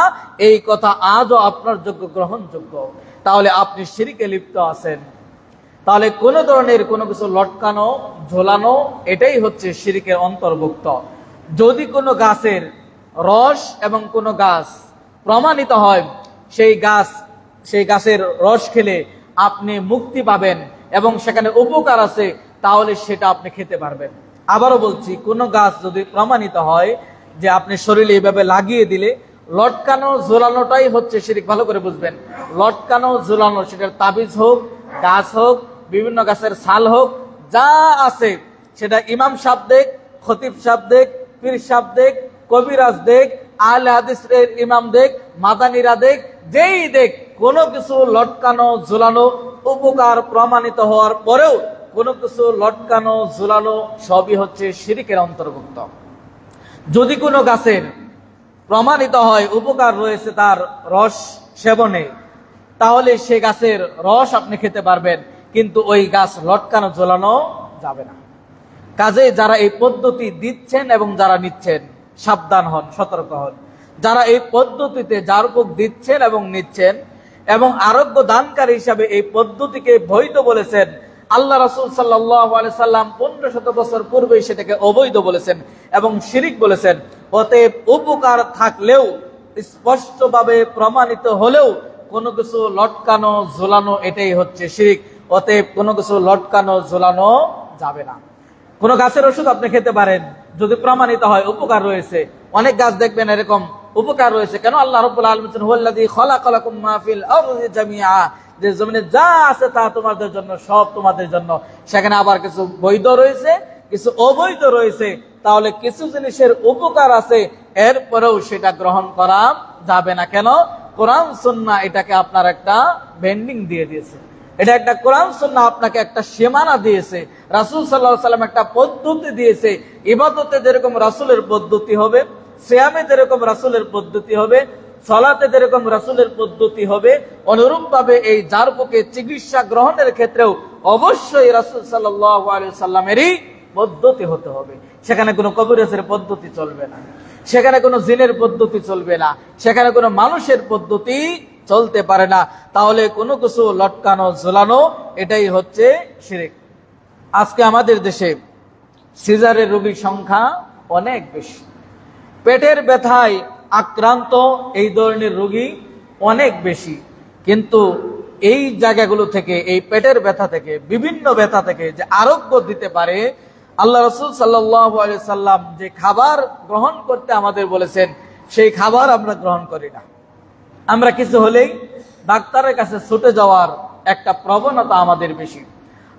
এই কথা আজও আপনার যোগ্য, গ্রহণযোগ্য। তাহলে আপনি শিরকে লিপ্ত আছেন। তাহলে কোন ধরনের কোনো কিছু লটকানো, ঝোলানো, এটাই হচ্ছে শিরকের অন্তর্ভুক্ত। যদি কোনো গাছের রস এবং কোনো গাছ প্রমাণিত হয় সেই গাছের রস খেলে আপনি মুক্তি পাবেন এবং সেখানে উপকার আছে, তাহলে সেটা আপনি খেতে পারবেন। আবারও বলছি, কোনো গাছ যদি প্রমাণিত হয় যে আপনি শরীরে এইভাবে লাগিয়ে দিলে, লটকানো ঝোলানোটাই হচ্ছে শিরক। ভালো করে বুঝবেন, লটকানো ঝোলানো, সেটার তাবিজ হোক, গাছ হোক, বিভিন্ন গাছের ছাল হোক, যা আছে সেটা ইমাম সাহেব দেখ, খতিব সাহেব দেখ, পীর সাহেব দেখ, কবিরাজ দেখ, আহলে হাদিসের ইমাম দেখ, মাদানিরা দেখ, যেই দেখ, কোনো কিছু লটকানো ঝোলানো উপকার প্রমাণিত হওয়ার পরেও কোনো কিছু লটকানো ঝোলানো সবই হচ্ছে শিরকের অন্তর্ভুক্ত। যদি কোনো গাছের প্রমাণিত হয় উপকার রয়েছে তার রস সেবনে, তাহলে সে গাছের রস আপনি খেতে পারবেন, কিন্তু ওই গাছ লটকানো ঝোলানো যাবে না। কাজে যারা এই পদ্ধতি দিচ্ছেন এবং যারা নিচ্ছেন, সাবধান হন, সতর্ক হন। যারা এই পদ্ধতিতে জারকুক দিচ্ছেন এবং নিচ্ছেন এবং আরোগ্য দানকারী হিসাবে এই পদ্ধতিকে বৈধ বলেছেন, আল্লাহ রাসূল সাল্লাল্লাহু আলাইহি সাল্লাম 1500 বছর পূর্বে সেটাকে অবৈধ বলেছেন এবং শিরিক বলেছেন। অতএব উপকার থাকলেও, স্পষ্টভাবে প্রমাণিত হলেও কোনো কিছু লটকানো ঝোলানো এটাই হচ্ছে শিরিক। অতএব কোনো কিছু লটকানো ঝোলানো যাবে না। কোনো গাছের ওষুধ আপনি খেতে পারেন যদি প্রমাণিত হয় উপকার রয়েছে। অনেক গাছ দেখবেন এরকম উপকার রয়েছে। কেন? আল্লাহ রাব্বুল আলামিন বলেন, হুয়াল্লাযী খালাকালাকুম মা ফিল আরদি জামিআ, যে জমিনে যা আছে তা তোমাদের জন্য, সব তোমাদের জন্য। সেখানে আবার কিছু বৈধ রয়েছে, কিছু অবৈধ রয়েছে। তাহলে কিছু জিনিসের উপকার আছে, এরপরেও সেটা গ্রহণ করা যাবে না। কেন? কোরআন সুন্নাহ এটাকে আপনার একটা বেন্ডিং দিয়ে দিয়েছে। এটা একটা কোরআন সুন্নাহ আপনাকে একটা সীমানা দিয়েছে। রাসূল সাল্লাল্লাহু আলাইহি ওয়াসাল্লাম একটা পদ্ধতি দিয়েছে। ইবাদতে যেরকম রাসূলের পদ্ধতি হবে, সিয়ামে যেরকম রাসূলের পদ্ধতি হবে, সালাতে যেরকম রাসূলের পদ্ধতি হবে, অনুরূপ ভাবে এই জারকুকে চিকিৎসা গ্রহণের ক্ষেত্রেও অবশ্যই রাসূল সাল্লাল্লাহু আলাইহি ওয়াসাল্লামেরই পদ্ধতি হতে হবে। সেখানে কোনো কবিরাজের পদ্ধতি চলবে না, সেখানে কোনো জিনের পদ্ধতি চলবে না, সেখানে কোনো মানুষের পদ্ধতি চলতে পারে না। তাহলে কোনো কিছু লটকানো ঝোলানো এটাই হচ্ছে শিরক। আজকে আমাদের দেশে সিজারের রোগীর সংখ্যা অনেক বেশি। পেটের ব্যথায় আক্রান্ত এই ধরনের রোগী অনেক বেশি। কিন্তু এই জায়গাগুলো থেকে, এই পেটের ব্যথা থেকে, বিভিন্ন ব্যথা থেকে যে আরোগ্য দিতে পারে, আল্লাহ রাসূল সাল্লাল্লাহু আলাইহি সাল্লাম যে খাবার গ্রহণ করতে আমাদের বলেছেন, সেই খাবার আমরা গ্রহণ করি না। আমরা কিছু হলেই ডাক্তারের কাছে ছুটে যাওয়ার একটা প্রবণতা আমাদের বেশি।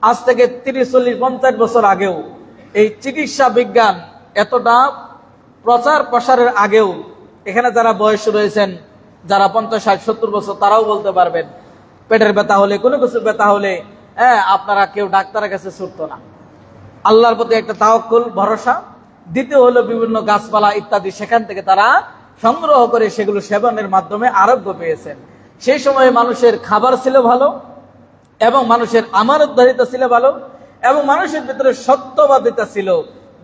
আজ থেকে 30-40-50 বছর আগেও এই চিকিৎসা বিজ্ঞান এতটা প্রচার প্রসারের আগেও এখানে যারা বয়স রয়েছেন, যারা 50-60-70 বছর, তারাও বলতে পারবেন পেটের ব্যথা হলে, কোনো কিছু ব্যথা হলে আপনারা কেউ ডাক্তারের কাছে ছুটতো না। আল্লাহর প্রতি একটা তাওয়াক্কুল, ভরসা। দ্বিতীয় হলো বিভিন্ন গাছপালা ইত্যাদি, সেখান থেকে তারা সংগ্রহ করে সেগুলো সেবনের মাধ্যমে আরোগ্য পেয়েছেন। সেই সময়ে মানুষের খাবার ছিল ভালো, এবং মানুষের আমানতদারিতা ছিল ভালো, এবং মানুষের ভিতরে সত্যবাদিতা ছিল,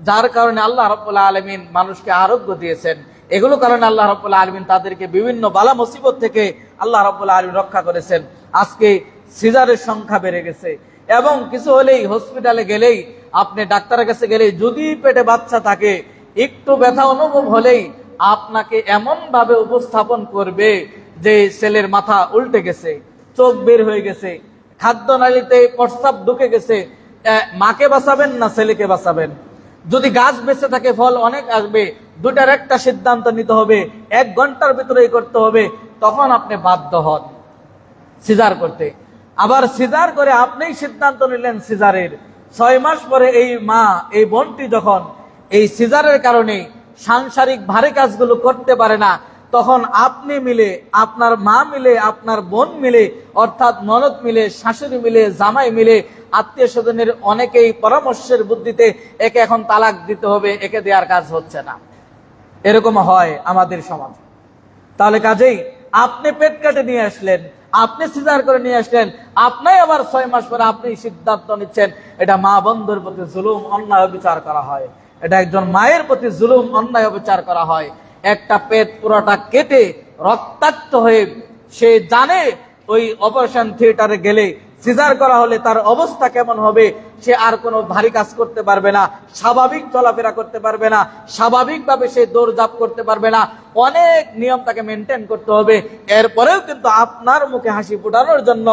যার কারণে আল্লাহ রাব্বুল আলামিন মানুষকে আরোগ্য দিয়েছেন। এগুলো কারণে আল্লাহ রাব্বুল আলামিন তাদেরকে বিভিন্ন বালা মুসিবত থেকে আল্লাহ রাব্বুল আলামিন রক্ষা করেছেন। আজকে সিজারের সংখ্যা বেড়ে গেছে, এবং কিছু হলেই হসপিটালে গেলেই, আপনি ডাক্তারের কাছে গেলেই, যদি পেটে বাচ্চা থাকে, একটু ব্যথা অনুভব হলেই আপনাকে এমন ভাবে উপস্থাপন করবে যে ছেলের মাথা উল্টে গেছে, চোখ বের হয়ে গেছে, খাদ্য নালীতে প্রস্রাব ঢুকে গেছে, মাকে বাঁচাবেন না ছেলেকে বাঁচাবেন। যদি গাছ বেঁচে থাকে ফল অনেক আসবে, দুটার একটা সিদ্ধান্ত নিতে হবে, 1 ঘন্টার ভিতরেই করতে হবে, তখন আপনি বাধ্য হন সিজার করতে। আবার সিজার করে আপনিই সিদ্ধান্ত নিলেন সিজারের, 6 মাস পরে এই মা, এই বোনটি যখন এই সিজারের কারণে সাংসারিক ভারী কাজগুলো করতে পারে না, তখন আপনি মিলে, আপনার মা মিলে, আপনার বোন মিলে, অর্থাৎ ননদ মিলে, শাশুড়ি মিলে, জামাই মিলে, আত্মীয় স্বজনের অনেকেই পরামর্শের বুদ্ধিতে একে এখন তালাক দিতে হবে, একে দেওয়ার কাজ হচ্ছে না। এরকম হয় আমাদের সমাজ। তাহলে কাজেই আপনি পেট কাটে নিয়ে আসলেন, আপনি সিজার করে নিয়ে আসলেন, আপনি আবার 6 মাস পরে আপনি সিদ্ধান্ত নিচ্ছেন, এটা মা বন্ধুর প্রতি জুলুম, অন্যায় বিচার করা হয়। এটা একজন মায়ের প্রতি জুলুম, অন্যায় বিচার করা হয়। একটা পেট পুরোটা কেটে রক্তাক্ত হয়ে সে জানে ওই অপারেশন থিয়েটারে গেলে, সিজার করা হলে তার অবস্থা কেমন হবে। সে আর কোনো ভারী কাজ করতে পারবে না, স্বাভাবিক চলাফেরা করতে পারবে না, স্বাভাবিকভাবে সে দৌড়ঝাঁপ করতে পারবে না, অনেক নিয়ম তাকে মেনটেন করতে হবে। এরপরেও কিন্তু আপনার মুখে হাসি ফোটানোর জন্য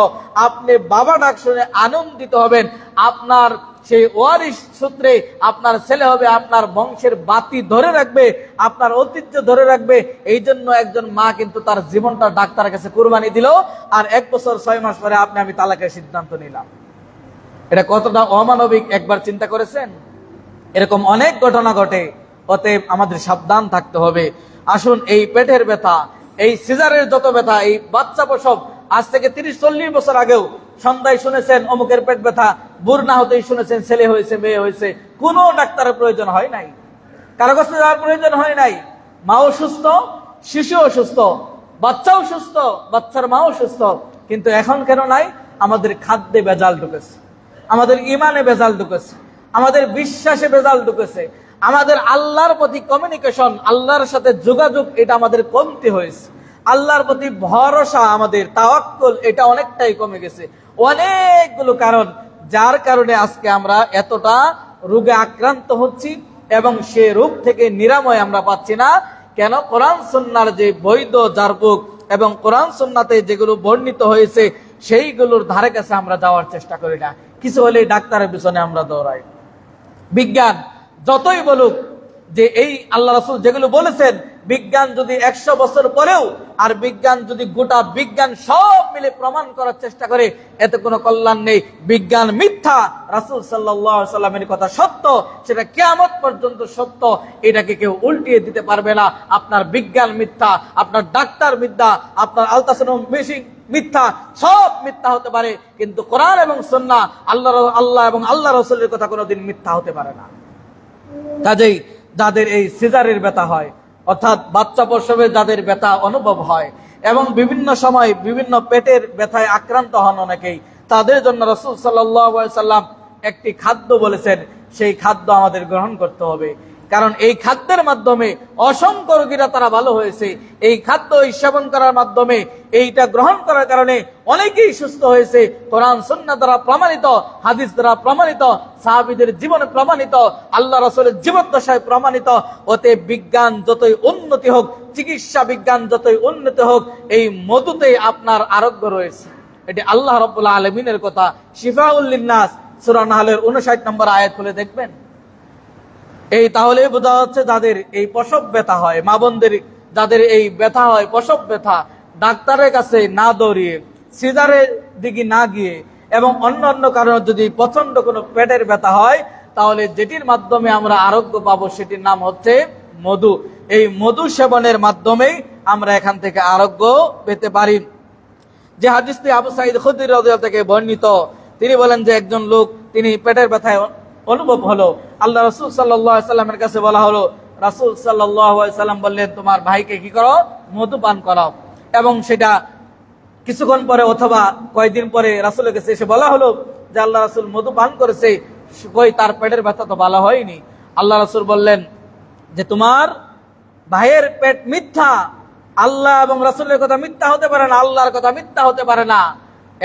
আপনি বাবা ডাক শুনে আনন্দিত হবেন। আপনার সেই ওয়ারিশ সূত্রে আপনার ছেলে হবে, আপনার বংশের বাতি ধরে রাখবে, আপনার ঐতিহ্য ধরে রাখবে। এই জন্য একজন মা কিন্তু তার জীবনটা ডাক্তারের কাছে কুরবানি দিল, আর 1 বছর 6 মাস পরে আমি তালাকের সিদ্ধান্ত নিলাম। এটা কতটা অমানবিক একবার চিন্তা করেছেন? এরকম অনেক ঘটনা ঘটে। অতএব আমাদের সাবধান থাকতে হবে। আসুন, এই পেটের ব্যথা, এই সিজারের যত ব্যথা, এই বাচ্চা প্রসব, আজ থেকে 30-40 বছর আগেও সন্ধ্যায় শুনেছেন অমুকের পেট ব্যথা, বুড় না হতেই শুনেছেন ছেলে হয়েছে, মেয়ে হয়েছে, কোনো ডাক্তারের প্রয়োজন হয় নাই, কারো কাছে যাওয়ার প্রয়োজন হয় নাই। মাও সুস্থ, শিশুও সুস্থ, বাচ্চাও সুস্থ, বাচ্চার মাও সুস্থ। কিন্তু এখন কেন নাই? আমাদের খাদ্যে ভেজাল ঢুকেছে, আমাদের ইমানে ভেজাল ঢুকেছে, আমাদের বিশ্বাসে ভেজাল ঢুকেছে, আমাদের আল্লাহর প্রতি কমিউনিকেশন, আল্লাহর সাথে যোগাযোগ, এটা আমাদের কমতি হয়েছে। আল্লাহর প্রতি ভরসা, আমাদের তাওয়াক্কুল, এটা অনেকটাই কমে গেছে। অনেকগুলো কারণ, যার কারণে আজকে আমরা এতটা রোগে আক্রান্ত হচ্ছি, এবং সে রোগ থেকে নিরাময় আমরা পাচ্ছি না। কেন? কোরআন সুন্নাহর যে বৈধ জারবুক এবং কোরআন সুন্নাতে যেগুলো বর্ণিত হয়েছে, সেইগুলোর ধারে কাছে আমরা যাওয়ার চেষ্টা করি না। কিছু হলে ডাক্তারের পিছনে আমরা দৌড়াই। বিজ্ঞান যতই বলুক যে এই আল্লাহ রাসূল যেগুলো বলেছেন, বিজ্ঞান যদি 100 বছর পরেও, আর বিজ্ঞান যদি গোটা বিজ্ঞান সব মিলে প্রমাণ করার চেষ্টা করে, এতে কোনো কল্যাণ নেই। বিজ্ঞান মিথ্যা, রাসূল সাল্লাল্লাহু আলাইহি ওয়াসাল্লামের কথা সত্য, সেটা কিয়ামত পর্যন্ত সত্য, এটাকে কেউ উল্টিয়ে দিতে পারবে না। আপনার বিজ্ঞান মিথ্যা, আপনার ডাক্তার মিথ্যা, আপনার আলট্রাসাউন্ড মেশিন মিথ্যা, সব মিথ্যা হতে পারে, কিন্তু কোরআন এবং সুন্নাহ, আল্লাহ এবং আল্লাহ রাসূলের কথা কোনোদিন মিথ্যা হতে পারে না। কাজেই যাদের এই সিজারের ব্যথা হয়, অর্থাৎ বাচ্চা প্রসবে যাদের ব্যথা অনুভব হয়, এবং বিভিন্ন সময় বিভিন্ন পেটের ব্যথায় আক্রান্ত হন অনেকেই, তাদের জন্য রাসূল সাল্লাল্লাহু আলাইহি সাল্লাম একটি খাদ্য বলেছেন, সেই খাদ্য আমাদের গ্রহণ করতে হবে। কারণ এই খাদ্যের মাধ্যমে অসংখ্য রোগীরা তারা ভালো হয়েছে। এই খাদ্য সেবন করার মাধ্যমে, এইটা গ্রহণ করার কারণে অনেকেই সুস্থ হয়েছে। কোরআন সুন্নাহ দ্বারা প্রমাণিত, হাদিস দ্বারা প্রমাণিত, সাহাবীদের জীবনে প্রমাণিত, আল্লাহ রাসূলের জীবদ্দশায় প্রমাণিত। ওতে বিজ্ঞান যতই উন্নতি হোক, চিকিৎসা বিজ্ঞান যতই উন্নতি হোক, এই মধুতে আপনার আরোগ্য রয়েছে। এটি আল্লাহ রাব্বুল আলামিনের কথা। শিফাউল লিন্নাস, সূরা নাহলের 59 নম্বর আয়াত খুলে দেখবেন। এই তাহলে বোঝা যাচ্ছে যাদের এই প্রসব ব্যথা হয়, মা বোনদের যাদের এই ব্যথা হয়, প্রসব ব্যথা, ডাক্তারের কাছে না দৌড়িয়ে, সিজারের দিকে না গিয়ে, এবং অন্য কারণে যদি প্রচন্ড কোনো পেটের ব্যথা হয়, তাহলে যেটির মাধ্যমে আমরা আরোগ্য পাবো সেটির নাম হচ্ছে মধু। এই মধু সেবনের মাধ্যমেই আমরা এখান থেকে আরোগ্য পেতে পারি। যে হাদিসটি আবু সাঈদ খুদরি রাদিয়াল্লাহু থেকে বর্ণিত, তিনি বলেন যে একজন লোক, তিনি পেটের ব্যথায় অনুভব হলো, আল্লাহ রাসূল সাল্লাল্লাহু আলাইহি সাল্লামের কাছে বলা হলো। রাসূল সাল্লাল্লাহু আলাইহি সাল্লাম বললেন, তোমার ভাইকে কি করো? মধু পান করাও। এবং সেটা কিছুক্ষণ পরে অথবা কয়েকদিন পরে রাসূলের কাছে এসে বলা হলো যে আল্লাহ রাসূল মধু পান করেছে, কই তার পেটের ব্যথা তো ভালো হয়নি। আল্লাহ রাসূল বললেন যে তোমার ভাইয়ের পেট মিথ্যা, আল্লাহ এবং রাসূলের কথা মিথ্যা হতে পারে না, আল্লাহর কথা মিথ্যা হতে পারে না।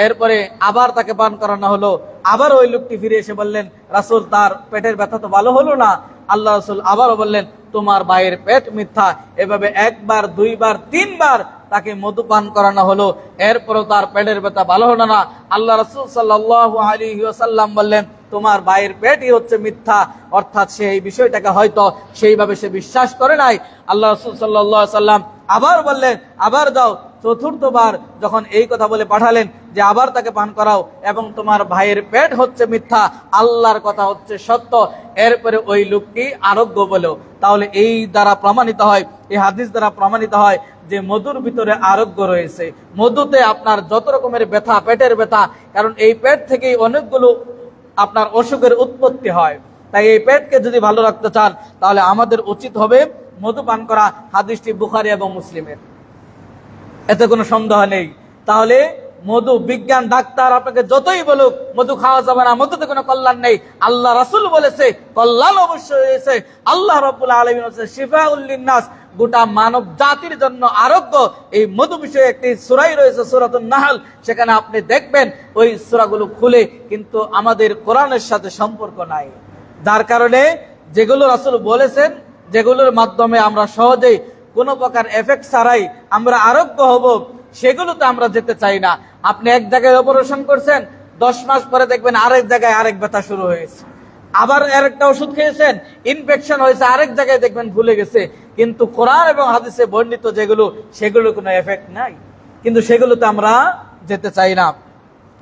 এরপরে আবার তাকে পান করানো হলো। আবার ওই লোকটি ফিরে এসে বললেন, রাসূল তার পেটের ব্যথা তো ভালো হলো না। আল্লাহ রাসূল আবারও বললেন, তোমার ভাইয়ের পেট মিথ্যা। এভাবে একবার, দুইবার, তিনবার তাকে মধু পান করানো হলো। এরপরও তার পেটের ব্যথা ভালো হলো না। আল্লাহ রাসূল সাল্লাল্লাহু আলাইহি ওয়াসাল্লাম বললেন, তোমার ভাইয়ের পেটই হচ্ছে মিথ্যা। অর্থাৎ সে এই বিষয়টাকে হয়তো সেইভাবে সে বিশ্বাস করে নাই। আল্লাহ রাসূল সাল্লাল্লাহু আলাইহি ওয়াসাল্লাম আবার বললেন, আবার দাও। চতুর্থবার যখন এই কথা বলে পাঠালেন যে আবার তাকে পান করাও, এবং তোমার ভাইয়ের পেট হচ্ছে মিথ্যা, আল্লাহর কথা হচ্ছে সত্য। এরপরে ওই লোকটি আরোগ্য বলো। তাহলে এই দ্বারা প্রমাণিত হয়, এই হাদিস দ্বারা প্রমাণিত হয় যে মধুর ভিতরে আরোগ্য রয়েছে। মধুতে আপনার যত রকমের ব্যথা, পেটের ব্যথা, কারণ এই পেট থেকেই অনেকগুলো আপনার অসুখের উৎপত্তি হয়। তাই এই পেটকে যদি ভালো রাখতে চান, তাহলে আমাদের উচিত হবে মধু পান করা। হাদিসটি বুখারী এবং মুসলিমের, এতে কোনো সন্দেহ নেই। তাহলে মধু, বিজ্ঞান ডাক্তার আপনাকে যতই বলুক মধু খাওয়া যাবে না, মধুতে কোনো কল্যাণ নেই, আল্লাহ রাসূল বলেছে কল্যাণ অবশ্যই রয়েছে। আল্লাহ রাব্বুল আলামিন বলেছে শিফাউল লিন্নাস, গোটা মানব জাতির জন্য আরোগ্য। এই মধু বিষয়ে একটি সূরাই রয়েছে, সূরাতুন নাহল। সেখানে আপনি দেখবেন ওই সূরাগুলো খুলে, কিন্তু আমাদের কোরআনের সাথে সম্পর্ক নাই। যার কারণে যেগুলো রাসূল বলেছেন, যেগুলোর মাধ্যমে আমরা সহজেই কোনো প্রকার এফেক্ট ছাড়াই আমরা আরোগ্য হব, সেগুলোতে আমরা যেতে চাই না। আপনি এক জায়গায় অপারেশন করছেন, 10 মাস পরে দেখবেন আরেক জায়গায় আরেক ব্যথা শুরু হয়েছে। আবার আরেকটা ওষুধ খেয়েছেন, ইনফেকশন হয়েছে, আরেক জায়গায় দেখবেন ভুলে গেছে। কিন্তু কোরআন এবং হাদিসে বর্ণিত যেগুলো, সেগুলো কোনো এফেক্ট নাই, কিন্তু সেগুলোতে আমরা যেতে চাই না।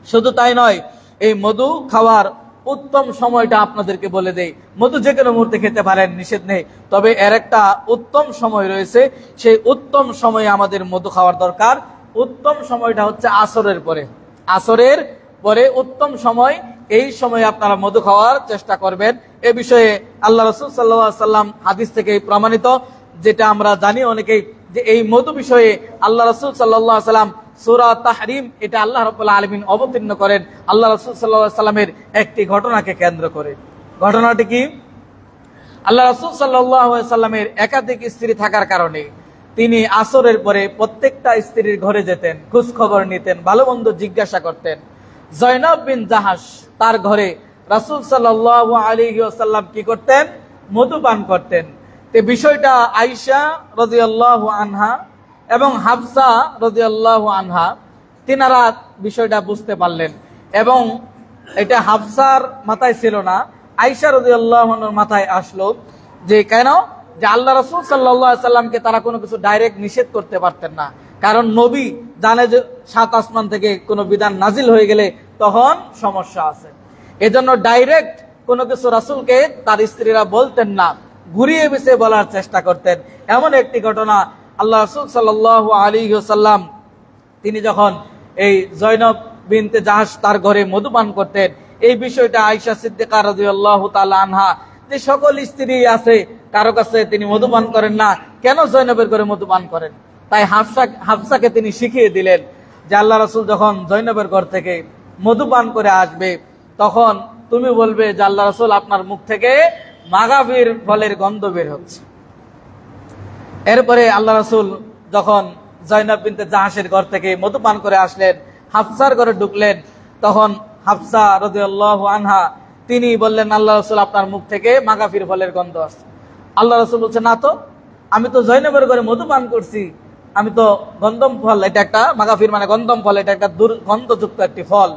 শুধু তাই নয়, এই মধু খাওয়ার উত্তম সময়টা আপনাদেরকে বলে দেই। মধু যে কোনো মুহূর্তে খেতে পারেন, নিষেধ নেই, তবে এর একটা উত্তম সময় রয়েছে। সেই উত্তম সময়ে আমাদের মধু খাওয়ার দরকার। উত্তম সময়টা হচ্ছে আসরের পরে। আসরের পরে উত্তম সময়, এই সময়ে আপনারা মধু খাওয়ার চেষ্টা করবেন। এ বিষয়ে আল্লাহ রাসূল সাল্লাল্লাহু আলাইহি ওয়াসাল্লাম হাদিস থেকে প্রমাণিত, যেটা আমরা জানি অনেকেই, যে এই মধু বিষয়ে আল্লাহ রাসূল সাল্লাল্লাহু আলাইহি ওয়াসাল্লাম সূরা তাহরিম, এটা আল্লাহ রাব্বুল আলামিন অবতীর্ণ করেন আল্লাহ রাসূল সাল্লাল্লাহু আলাইহি ওয়াসাল্লামের একটি ঘটনাকে কেন্দ্র করে। ঘটনাটি কি? আল্লাহ রাসূল সাল্লাল্লাহু আলাইহি ওয়াসাল্লামের একাধিক স্ত্রী থাকার কারণে তিনি আসরের পরে প্রত্যেকটা স্ত্রীর ঘরে যেতেন, খোঁজ খবর নিতেন, ভালো মন্দ জিজ্ঞাসা করতেন। জয়নব বিন জাহাশ, তার ঘরে রাসূল সাল্লাল্লাহু আলাইহি ওয়াসাল্লাম কি করতেন? মধু পান করতেন। এই বিষয়টা আয়েশা রাদিয়াল্লাহু আনহা এবং হাফসা রাদিয়াল্লাহু আনহা, তিনারা বিষয়টা বুঝতে পারলেন। এবং এটা হাফসার মাথায় ছিল না, আয়েশা রাদিয়াল্লাহু আনহার মাথায় আসলো। যে কেন? যে আল্লাহ রাসূল সাল্লাল্লাহু আলাইহি ওয়াসাল্লামকে তারা কোনো কিছু ডাইরেক্ট নিষেধ করতে পারতেন না, কারণ নবী জানে যে 7 আসমান থেকে কোনো বিধান নাজিল হয়ে গেলে তখন সমস্যা আছে। এজন্য ডাইরেক্ট কোনো কিছু রাসূলকে তার স্ত্রীরা বলতেন না, ঘুরিয়ে পেঁচিয়ে বলার চেষ্টা করতেন। এমন একটি ঘটনা, আল্লাহ রাসূল সাল্লাল্লাহু আলাইহি ওয়াসাল্লাম তিনি যখন এই জয়নব বিনতে জাহাশ তার ঘরে মধু পান করতেন, এই বিষয়টা আয়েশা সিদ্দিকা রাদিয়াল্লাহু তাআলা আনহা, যে সকল স্ত্রী আছে কারো কাছে তিনি মধু পান করেন না, কেন জয়নবের ঘরে মধু পান করেন? তাই হাফসাকে তিনি শিখিয়ে দিলেন যে আল্লাহ রাসূল যখন জয়নবের ঘর থেকে মধু পান করে আসবে, তখন তুমি বলবে যে আল্লাহ রাসূল আপনার মুখ থেকে মাগাফির ফলের গন্ধ বের হচ্ছে। এরপরে আল্লাহ রাসূল যখন জয়নব বিনতে জাহাসের ঘর থেকে মধু পান করে আসলেন, হাফসার ঘরে ঢুকলেন, তখন হাফসা রাদিয়াল্লাহু আনহা তিনি বললেন, আল্লাহ রাসূল আপনার মুখ থেকে মাগাফির ফলের গন্ধ আসছে। আল্লাহ রাসূল বলছেন, না তো, আমি তো জয়নবের ঘরে মধু পান করছি, আমি তো গন্ধম ফল, এটা একটা মাগাফির মানে গন্ধম ফল, এটা একটা দুর্গন্ধযুক্ত একটি ফল।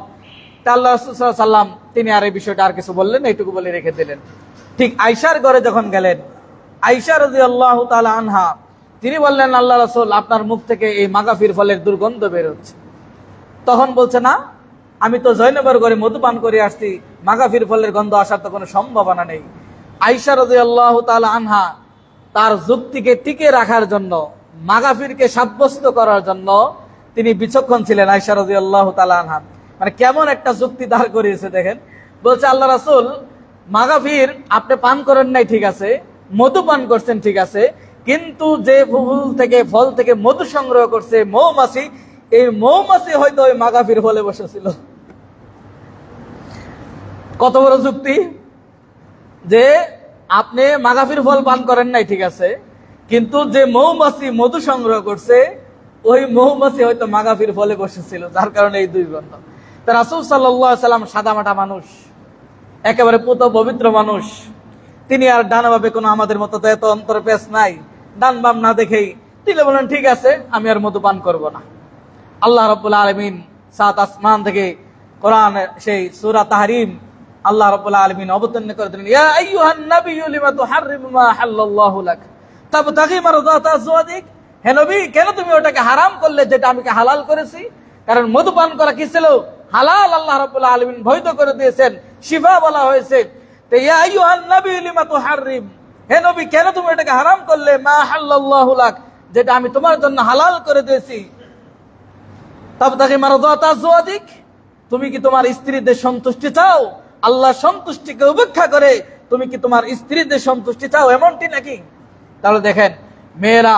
তা আল্লাহ রাসূল সাল্লাল্লাহু আলাইহি ওয়াসাল্লাম তিনি আর এই বিষয়টা আর কিছু বললেন, এইটুকু বলে রেখে দিলেন। ঠিক আয়েশার ঘরে যখন গেলেন, আয়েশা রাদিয়াল্লাহু তাআলা আনহা তিনি বললেন, আল্লাহ রাসূল আপনার মুখ থেকে এই মাগাফির ফলের দুর্গন্ধ বের হচ্ছে। তখন বলছে, না, আমি তো জয়নবের ঘরে মধু পান করে আসছি, মাগাফির ফলের গন্ধ আসার তো কোনো সম্ভাবনা নেই। আয়েশা রাদিয়াল্লাহু তাআলা আনহা তার যুক্তিকে টিকে রাখার জন্য, মাগাফিরকে সাব্যস্ত করার জন্য তিনি বিচক্ষণ ছিলেন। আয়েশা রাদিয়াল্লাহু তাআলা আনহা মানে কেমন একটা যুক্তি দাঁড় করিয়েছে দেখেন। বলছে, আল্লাহ রাসূল মাগাফির আপনি পান করেন নাই ঠিক আছে, মধু পান করছেন ঠিক আছে, কিন্তু যে ফল থেকে মধু সংগ্রহ করছে মৌমাছি, এই মৌমাছি হয়তো ওই মাগাফির ফলে বসেছিল। কত বড় যুক্তি, যে আপনি মাগাফির ফল পান করেন নাই ঠিক আছে, কিন্তু যে মৌমাছি মধু সংগ্রহ করছে ওই মৌমাছি হয়তো মাগাফির ফলে বসেছিল, যার কারণে এই দুই গন্ধ। তা রাসূল সাল্লাল্লাহু আলাইহি সাল্লাম সাদামাটা মানুষ, একেবারে পুত পবিত্র মানুষ, তিনি আর ডানাভাবে কোনো আমাদের মতো তো এত অন্তরে পেশ নাই, ডান বাম না দেখেই তিনি বলেন, ঠিক আছে আমি আর মধু পান করবো না। আল্লাহ রাব্বুল আলামিন সাত আসমান থেকে কোরআন সেই সূরা তাহরিম আল্লাহ রাব্বুল আলামিন অবতীর্ণ করে দিলেন, ইয়া আইয়ুহান নাবিয়্যু লিমা তুহাররিমু মা হাল্লাল্লাহু লাক তাবতাগি মারদাতা আজওয়াজিক, হে নবী কেন তুমি ওটাকে হারাম করলে যেটা আমি হালাল করেছি? কারণ মধু পান করা কি ছিল? হালাল। আল্লাহ রাব্বুল আলামিন বৈধ করে দিয়েছেন, শিফা বলা হয়েছে। তো ইয়া আইয়ুহান নাবিয়্যু লিমা তুহাররিম, হে নবী কেন তুমি এটাকে হারাম করলে? মা হাল্লাল্লাহু লাক, যেটা আমি তোমার জন্য হালাল করে দিয়েছি। তাবতাগি মারদাতা আজওয়াজিক, তুমি কি তোমার স্ত্রীদের সন্তুষ্টি চাও? আল্লাহ সন্তুষ্টিকে উপেক্ষা করে তুমি কি তোমার স্ত্রীদের সন্তুষ্টি চাও, এমনটি নাকি? তাহলে দেখেন, মেয়েরা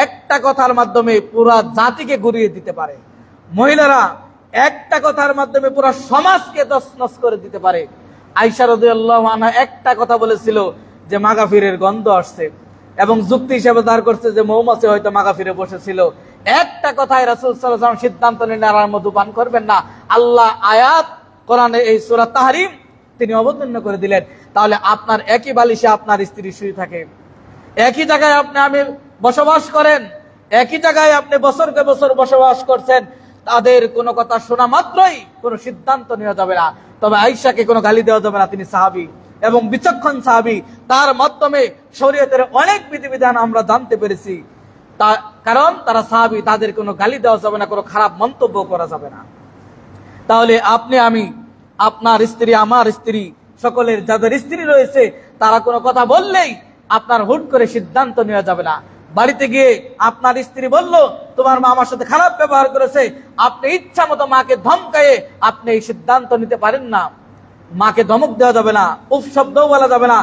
একটা কথার মাধ্যমে পুরা জাতিকে ঘুরিয়ে দিতে পারে, মহিলারা একটা কথার মাধ্যমে পুরা সমাজকে তছনছ করে দিতে পারে। আয়েশা রাদিয়াল্লাহু আনহা একটা কথা বলেছিল যে মাগাফিরের গন্ধ আসছে, এবং যুক্তি হিসেবে দাঁড় করছে যে মৌমাছি হয়তো মাগাফিরে বসেছিল। একটা কথায় রাসূল সাল্লাল্লাহু আলাইহি ওয়াসাল্লাম সিদ্ধান্ত নিলেন আর মধু পান করবেন না। আল্লাহ আয়াত কোরআনে এই সূরা তাহরিম তিনি অবতীর্ণ করে দিলেন। তাহলে আপনার একই বালিশে আপনার স্ত্রী শুয়ে থাকে, একই জায়গায় আমি বসবাস করেন, একই জায়গায় আপনি বছরকে বছর বসবাস করছেন, তাদের কোনো কথা শোনা মাত্রই কোনো সিদ্ধান্ত নেওয়া যাবে না। তবে আয়েশাকে কোনো গালি দেওয়া যাবে না, তিনি সাহাবী এবং বিচক্ষণ সাহাবী, তার মাধ্যমে শরীয়তের অনেক বিধিবিধান আমরা জানতে পেরেছি। কারণ তারা সাহাবী, তাদের কোনো গালি দেওয়া যাবে না, কোনো খারাপ মন্তব্য করা যাবে না। তাহলে আপনি আমি, আপনার স্ত্রী আমার স্ত্রী, সকলের যাদের স্ত্রী রয়েছে তারা কোনো কথা বললেই আপনার হুট করে সিদ্ধান্ত নেওয়া যাবে না। বাড়িতে গিয়ে আপনার স্ত্রী বলল তোমার মা আমার সাথে খারাপ ব্যবহার করেছে, আপনি ইচ্ছা মতো মাকে ধমকায়ে আপনি এই সিদ্ধান্ত নিতে পারেন না। মাকে ধমক দেওয়া যাবে না, উফ শব্দও বলা যাবে না।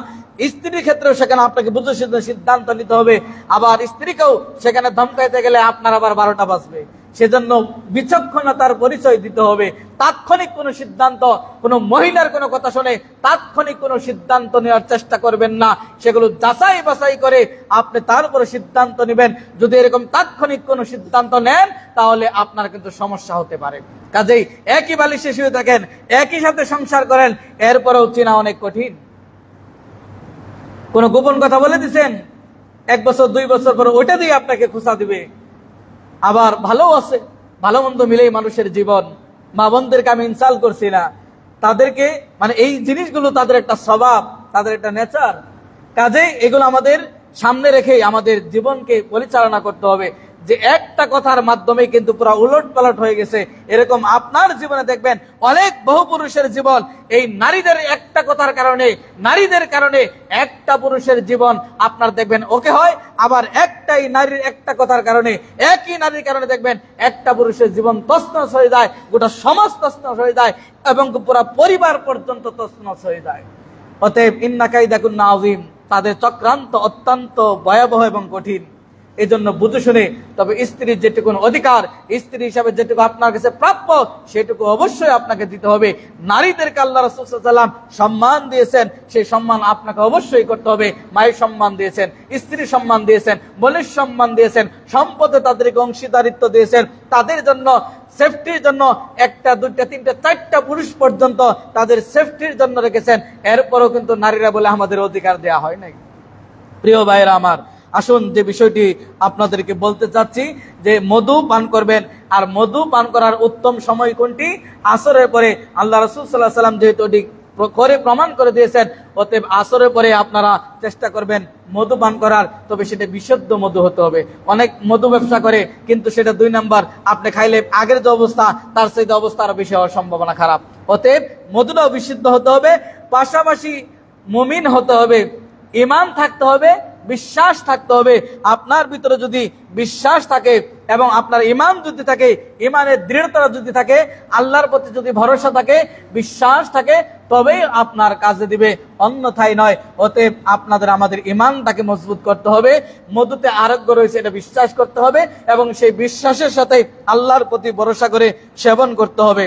স্ত্রীর ক্ষেত্রেও সেখানে আপনাকে বুঝে শুনে সিদ্ধান্ত নিতে হবে। আবার স্ত্রীকেও সেখানে ধমকাইতে গেলে আপনার আবার 12টা বাজবে। সেজন্য বিচক্ষণতার পরিচয় দিতে হবে। তাৎক্ষণিক কোনো সিদ্ধান্ত, কোনো মহিলার কোনো কথা শুনে তাৎক্ষণিক কোনো সিদ্ধান্ত নেওয়ার চেষ্টা করবেন না, সেগুলো যাচাই বাছাই করে আপনি তার উপরে সিদ্ধান্ত নেবেন। যদি এরকম তাৎক্ষণিক কোনো সিদ্ধান্ত নেন তাহলে আপনার কিন্তু সমস্যা হতে পারে। কাজেই একই বালিশে শুয়ে থাকেন, একই সাথে সংসার করেন, এরপরেও চেনা অনেক কঠিন। কোনো গোপন কথা বলে দিচ্ছেন, 1 বছর 2 বছর পরে ওইটা দিয়ে আপনাকে খোঁচা দিবে। আবার ভালো আছে, ভালো মন্দ মিলেই মানুষের জীবন। মা বোনদেরকে আমি ইনসাল্ট করছি না, তাদেরকে মানে এই জিনিসগুলো তাদের একটা স্বভাব, তাদের একটা নেচার। কাজেই এগুলো আমাদের সামনে রেখেই আমাদের জীবনকে পরিচালনা করতে হবে। যে একটা কথার মাধ্যমে কিন্তু পুরো উলট পালট হয়ে গেছে, এরকম আপনার জীবনে দেখবেন অনেক বহু পুরুষের জীবন এই নারীদের একটা কথার কারণে, নারীদের কারণে একটা পুরুষের জীবন আপনার দেখবেন ওকে হয়। আবার একটাই নারীর একটা কথার কারণে, একই নারীর কারণে দেখবেন একটা পুরুষের জীবন তছনছ হয়ে যায়, গোটা সমাজ তছনছ হয়ে যায় এবং পুরো পরিবার পর্যন্ত তছনছ হয়ে যায়। অতএব ইন্না কাইদাকুন্না আযীম, তাদের চক্রান্ত অত্যন্ত ভয়াবহ এবং কঠিন। এই জন্য বুঝে শুনে তবে স্ত্রীর যেটুকু অধিকার, স্ত্রী হিসাবে যেটুকু আপনার কাছে প্রাপ্য সেটুকু অবশ্যই আপনাকে দিতে হবে। নারীদেরকে আল্লাহ রাসূল সাল্লাল্লাহু আলাইহি ওয়াসাল্লাম সম্মান দিয়েছেন, সেই সম্মান আপনাকে অবশ্যই করতে হবে। মায়ের সম্মান দিয়েছেন, স্ত্রীর সম্মান দিয়েছেন, বোনের সম্মান দিয়েছেন, সম্পদে তাদেরকে অংশীদারিত্ব দিয়েছেন, তাদের জন্য সেফটির জন্য একটা, দুইটা, তিনটা, চারটা পুরুষ পর্যন্ত তাদের সেফটির জন্য রেখেছেন। এরপরও কিন্তু নারীরা বলে আমাদের অধিকার দেয়া হয় নাই। প্রিয় ভাইয়েরা আমার, আসুন যে বিষয়টি আপনাদেরকে বলতে চাচ্ছি যে মধু পান করবেন। আর মধু পান করার উত্তম সময় কোনটি? আসরের পরে। আল্লাহ রাসূল সাল্লাল্লাহু আলাইহি ওয়াসাল্লাম যেহেতু করে প্রমাণ করে দিয়েছেন, অতএব আসরের পরে আপনারা চেষ্টা করবেন মধু পান করার। তবে সেটা বিশুদ্ধ মধু হতে হবে। অনেক মধু ব্যবসা করে, কিন্তু সেটা 2 নাম্বার, আপনি খাইলে আগের যে অবস্থা তার সেই অবস্থা আরো বেশি হওয়ার সম্ভাবনা খারাপ। অতএব মধুটাও বিশুদ্ধ হতে হবে, পাশাপাশি মুমিন হতে হবে, ঈমান থাকতে হবে, বিশ্বাস থাকতে হবে। আপনার ভিতরে যদি বিশ্বাস থাকে এবং আপনার ঈমান যদি থাকে, ঈমানের দৃঢ়তা যদি থাকে, আল্লাহর প্রতি যদি ভরসা থাকে, বিশ্বাস থাকে, তবেই আপনার কাজে দিবে, অন্যথায় নয়। অতএব আপনাদের আমাদের ঈমানটাকে মজবুত করতে হবে। মধুতে আরোগ্য রয়েছে এটা বিশ্বাস করতে হবে এবং সেই বিশ্বাসের সাথে আল্লাহর প্রতি ভরসা করে সেবন করতে হবে।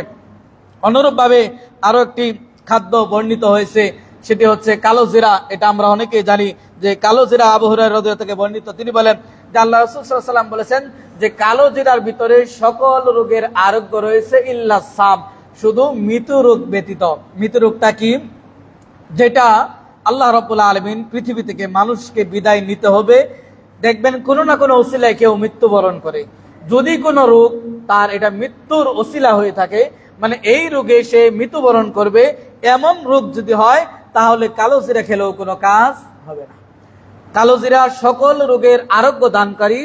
অনুরূপভাবে আরো একটি খাদ্য বর্ণিত হয়েছে, সেটি হচ্ছে কালো জিরা। এটা আমরা অনেকেই জানি যে কালো জিরা আবু হুরায়রা রাদিয়াল্লাহু থেকে বর্ণিত, তিনি বলেন যে আল্লাহ রাসূল সাল্লাল্লাহু আলাইহি ওয়াসাল্লাম বলেছেন যে কালো জিরার ভিতরে সকল রোগের আরোগ্য রয়েছে ইল্লা সাম, শুধু মৃত্যু রোগ ব্যতীত। মৃত্যু রোগটা কি? যেটা আল্লাহ রাব্বুল আলামিন পৃথিবী থেকে মানুষকে বিদায় নিতে হবে, দেখবেন কোনো না কোনো ওসিলায় কেউ মৃত্যুবরণ করে। যদি কোনো রোগ তার এটা মৃত্যুর ওসিলা হয়ে থাকে, মানে এই রোগে সে মৃত্যুবরণ করবে, এমন রোগ যদি হয় তাহলে কালো জিরা খেলেও কোনো কাজ হবে না। কালো জিরা সকল রোগের আরোগ্য দানকারী,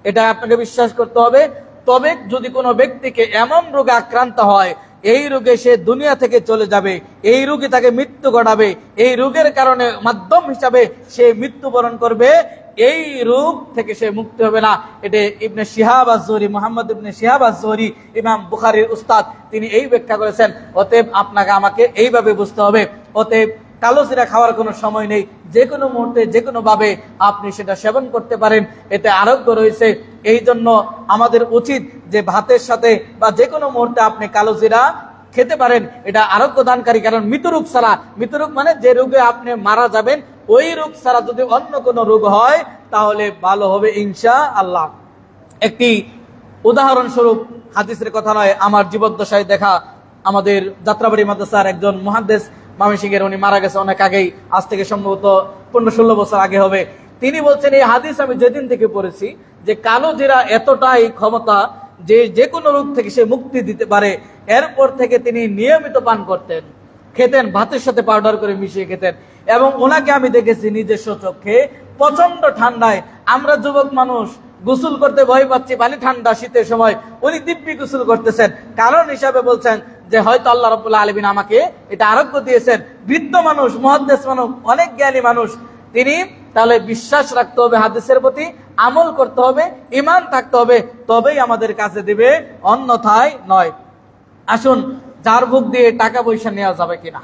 এটা আপনাকে বিশ্বাস করতে হবে। তবে যদি কোনো ব্যক্তিকে এমন রোগে আক্রান্ত হয়, এই রোগে সে দুনিয়া থেকে চলে যাবে, এই রোগে তাকে মৃত্যু ঘটাবে, এই রোগের কারণে মাধ্যম হিসাবে সে মৃত্যুবরণ করবে, এই রোগ থেকে সে মুক্তি হবে না। এটা ইবনে শিহাব আজ-জুহরি, মুহাম্মদ ইবনে শিহাব আজ-জুহরি, ইমাম বুখারীর উস্তাদ, তিনি এই ব্যাখ্যা করেছেন। অতএব আপনাকে আমাকে এইভাবে বুঝতে হবে। অতএব কালো জিরা খাওয়ার কোনো সময় নেই, যে কোনো মুহূর্তে যে কোনো ভাবে আপনি সেটা সেবন করতে পারেন, এতে আরোগ্য রয়েছে। এই জন্য আমাদের উচিত যে ভাতের সাথে বা যে কোনো মুহূর্তে আপনি কালো জিরা খেতে পারেন, এটা আরোগ্য দানকারী। কারণ মৃত্যুরোগ ছাড়া, মৃত্যুরোগ মানে যে রোগে আপনি মারা যাবেন, ওই রোগ ছাড়া যদি অন্য কোনো রোগ হয় তাহলে ভালো হবে ইনশাআল্লাহ। একটি উদাহরণস্বরূপ, হাদিসের কথা নয়, আমার জীবদ্দশায় দেখা, আমাদের যাত্রাবাড়ি মাদ্রাসার একজন মুহাদ্দিস ময়মনসিংহের, উনি মারা গেছে অনেক আগেই, আজ থেকে সম্ভবত 15-16 বছর আগে হবে। তিনি বলছেন এই হাদিস আমি যেদিন থেকে পড়েছি যে কালো জিরা এতটাই ক্ষমতা যে যে কোনো রোগ থেকে সে মুক্তি দিতে পারে। এরপর থেকে তিনি নিয়মিত পান করতেন, খেতেন, ভাতের সাথে পাউডার করে মিশিয়ে খেতেন। এবং ওনাকে আমি দেখেছি নিজস্ব চোখে, প্রচন্ড ঠান্ডায় আমরা যুবক মানুষ গোসল করতে ভয় পাচ্ছি, পানি ঠান্ডা শীতের সময়, উনি দিব্যি গোসল করতেছেন। কারণ হিসাবে বলছেন যে হয়তো আল্লাহ রাব্বুল আলামিন আমাকে এটা আরোগ্য দিয়েছেন। বৃদ্ধ মানুষ, মুহাদ্দিস মানুষ, অনেক জ্ঞানী মানুষ তিনি। তাহলে বিশ্বাস রাখতে হবে হাদিসের প্রতি, আমল করতে হবে, ঈমান থাকতে হবে, তবেই আমাদের কাছে দিবে, অন্যথায় নয়। আসুন, জার বুক দিয়ে টাকা পয়সা নেওয়া যাবে কিনা?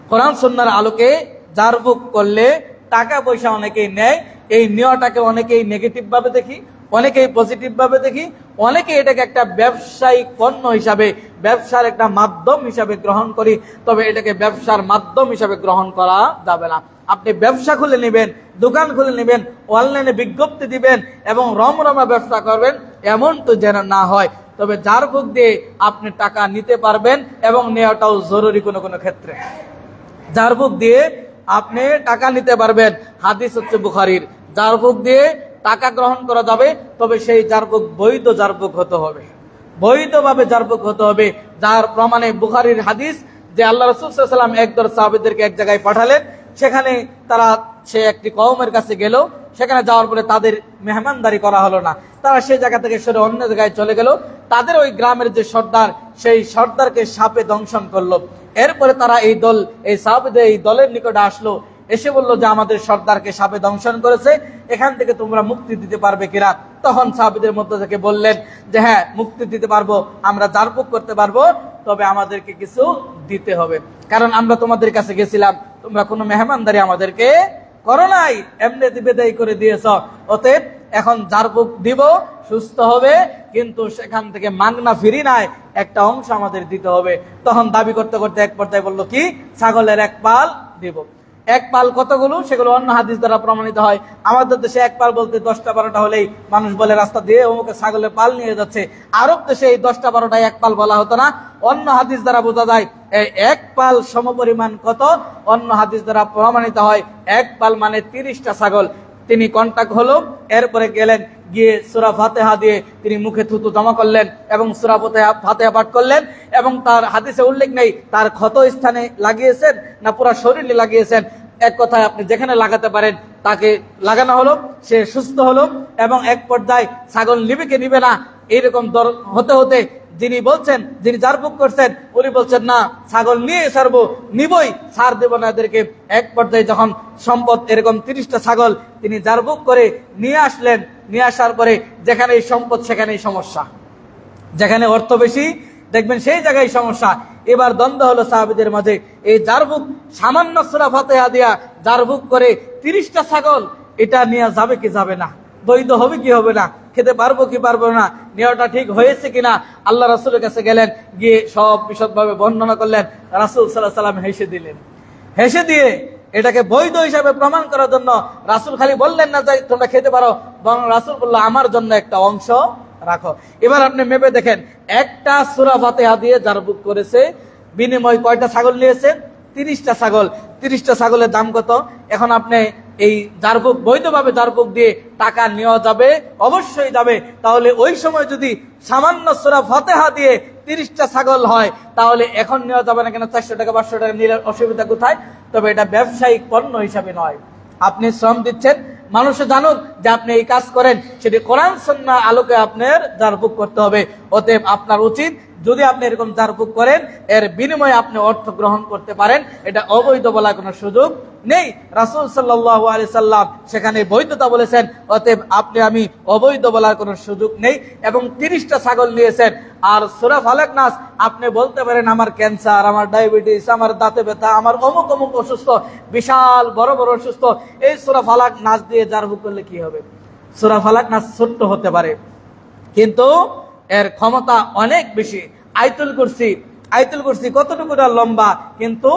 কোরআন সুন্নাহর আলোকে জার বুক করলে টাকা পয়সা অনেকেই নেয়, এই নেওয়াটাকে অনেকেই নেগেটিভ ভাবে দেখি, অনেকেই পজিটিভ ভাবে দেখি, অনেকে এটাকে একটা ব্যবসায়িক পণ্য হিসাবে, ব্যবসার একটা মাধ্যম হিসাবে গ্রহণ করি। তবে এটাকে ব্যবসার মাধ্যম হিসাবে গ্রহণ করা যাবে না। আপনি ব্যবসা খুলে নেবেন, দোকান খুলে নেবেন, অনলাইনে বিজ্ঞপ্তি দিবেন এবং রমরমা ব্যবসা করবেন, এমন তো যেন না হয়। তবে জার বুক দিয়ে আপনি টাকা নিতে পারবেন এবং নেওয়াটাও জরুরি কোনো কোনো ক্ষেত্রে। জার বুক দিয়ে আপনি টাকা নিতে পারবেন, হাদিস হচ্ছে বুখারীর। জার বুক দিয়ে টাকা গ্রহণ করা যাবে, তবে সেই জার বুক বৈধ জার বুক হতে হবে, বৈধভাবে জার বুক হতে হবে। যার প্রমাণে বুখারীর হাদিস যে আল্লাহ রাসূল সাল্লাল্লাহু আলাইহি ওয়াসাল্লাম একদল সাহাবীদেরকে এক জায়গায় পাঠালেন, সেখানে সে একটি কওমের কাছে গেল, সেখানে যাওয়ার পরে তাদের মেহমানদারি করা হলো না, তারা সেই জায়গা থেকে সরে অন্য জায়গায় চলে গেল। তাদের ওই গ্রামের যে সর্দার, সেই সর্দারকে সাপে দংশন করলো। এরপরে তারা এই সাহাবীদের এই দলের নিকটে আসলো, এসে বললো যে আমাদের সর্দারকে সাপে দংশন করেছে, এখান থেকে তোমরা মুক্তি দিতে পারবে কিনা? তখন সাহাবীদের মধ্য থেকে বললেন যে হ্যাঁ, মুক্তি দিতে পারবো, আমরা জারপুক করতে পারবো, তবে আমাদেরকে কিছু দিতে হবে। কারণ আমরা তোমাদের কাছে গেছিলাম, তোমরা কোনো মেহমানদারি আমাদেরকে করো নাই, এমনি বিদায় করে দিয়েছ। অতএব এখন ঝাড়ফুঁক দিব, সুস্থ হবে, কিন্তু সেখান থেকে মাগনা ফিরি নাই, একটা অংশ আমাদের দিতে হবে। তখন দাবি করতে করতে এক পর্যায়ে বললো কি, ছাগলের এক পাল দিব। এক পাল কতগুলো, সেগুলো অন্য হাদিস দ্বারা প্রমাণিত হয়। আমাদের দেশে এক পাল বলতে 10টা 12টা হলেই মানুষ বলে রাস্তা দিয়ে অমুকে ছাগলের পাল নিয়ে যাচ্ছে। আরব দেশে এই 10টা 12টায় এক পাল বলা হতো না। অন্য হাদিস দ্বারা বোঝা যায় এই এক পাল সমপরিমাণ কত, অন্য হাদিস দ্বারা প্রমাণিত হয় এক পাল মানে 30টা ছাগল। তিনি কন্টাক্ট হলো, এরপরে গেলেন, গিয়ে সূরা ফাতিহা দিয়ে তিনি মুখে থুতু জমা করলেন এবং সূরা ফাতিহা পাঠ করলেন। এবং তার হাদিসে উল্লেখ নেই তার ক্ষত স্থানে লাগিয়েছেন না পুরা শরীরে লাগিয়েছেন। এক কথায় আপনি যেখানে লাগাতে পারেন তাকে লাগানো হলো, সে সুস্থ হলো। এবং এক পর্যায়ে ছাগল নিবে কি নিবে না এইরকম হতে হতে যিনি বলছেন, যিনি ঝাড়ফুঁক করছেন, উনি বলছেন না ছাগল নিয়ে ছাড়বো, নিবই, ছাড় দেব না এদেরকে। এক পর্যায়ে যখন সম্পদ এরকম 30টা ছাগল তিনি ঝাড়ফুঁক করে নিয়ে আসলেন, নিয়ে আসার পরে যেখানে সম্পদ সেখানেই সমস্যা, যেখানে অর্থ বেশি দেখবেন সেই জায়গায় সমস্যা। এবার দ্বন্দ্ব হলো সাহাবীদের মাঝে, এই ঝাড়ফুঁক সামান্য সূরা ফাতিহা দিয়া ঝাড়ফুঁক করে 30টা ছাগল, এটা নেওয়া যাবে কি যাবে না, বৈধ হবে কি হবে না, খেতে পারবো কি পারবো না, নেওয়াটা ঠিক হয়েছে কিনা। আল্লাহ রাসূলের কাছে গেলেন, গিয়ে সব বিশদভাবে বর্ণনা করলেন। রাসূল সাল্লাল্লাহু আলাইহি ওয়াসাল্লাম হেসে দিলেন। হেসে দিয়ে এটাকে বৈধ হিসাবে প্রমাণ করার জন্য রাসূল খালি বললেন না যে তোমরা খেতে পারো, বরং রাসূল বলল আমার জন্য একটা অংশ রাখো। এবার আপনি মেপে দেখেন, একটা সূরা ফাতিহা দিয়ে ঝাড়ফুঁক করেছে, বিনিময় কয়টা ছাগল নিয়েছেন? 30টা ছাগল। 30টা ছাগলের দাম কত? এখন আপনি এই ঝাড়ফুঁক বৈধভাবে ঝাড়ফুঁক দিয়ে টাকা নেওয়া যাবে, অবশ্যই যাবে। তাহলে ওই সময় যদি সামান্য সূরা ফাতিহা দিয়ে 30টা ছাগল হয়, তাহলে এখন নেওয়া যাবে না কেন? 400 টাকা 500 টাকা নিলে অসুবিধা কোথায়? তবে এটা ব্যবসায়িক পণ্য হিসাবে নয়। আপনি শ্রম দিচ্ছেন, মানুষ জানুক যে আপনি এই কাজ করেন, সেটি কোরআন সুন্নাহ আলোকে আপনার ঝাড়ফুঁক করতে হবে। অতএব আপনার উচিত, যদি আপনি এরকম ঝাড়ফুঁক করেন, এর বিনিময়ে আপনি অর্থ গ্রহণ করতে পারেন, এটা অবৈধ বলার কোনো সুযোগ নেই। রাসূল সাল্লাল্লাহু আলাইহি সাল্লাম সেখানে বৈধতা বলেছেন, অতএব আপনি আমি অবৈধ বলার কোনো সুযোগ নেই। এবং 30টা ছাগল নিয়েছেন। আর সূরা ফালাক নাস আপনি বলতে পারেন আমার ক্যান্সার, আমার ডায়াবেটিস, আমার দাঁতে ব্যথা, আমার অমুক অমুক অসুস্থ, বিশাল বড় বড় অসুস্থ, এই সূরা ফালাক নাস দিয়ে ঝাড়ফুঁক করলে কি হবে? সূরা ফালাক নাস ছোট্ট হতে পারে, কিন্তু এর ক্ষমতা অনেক বেশি। আয়াতুল কুরসি কতটুকু লম্বা, কিন্তু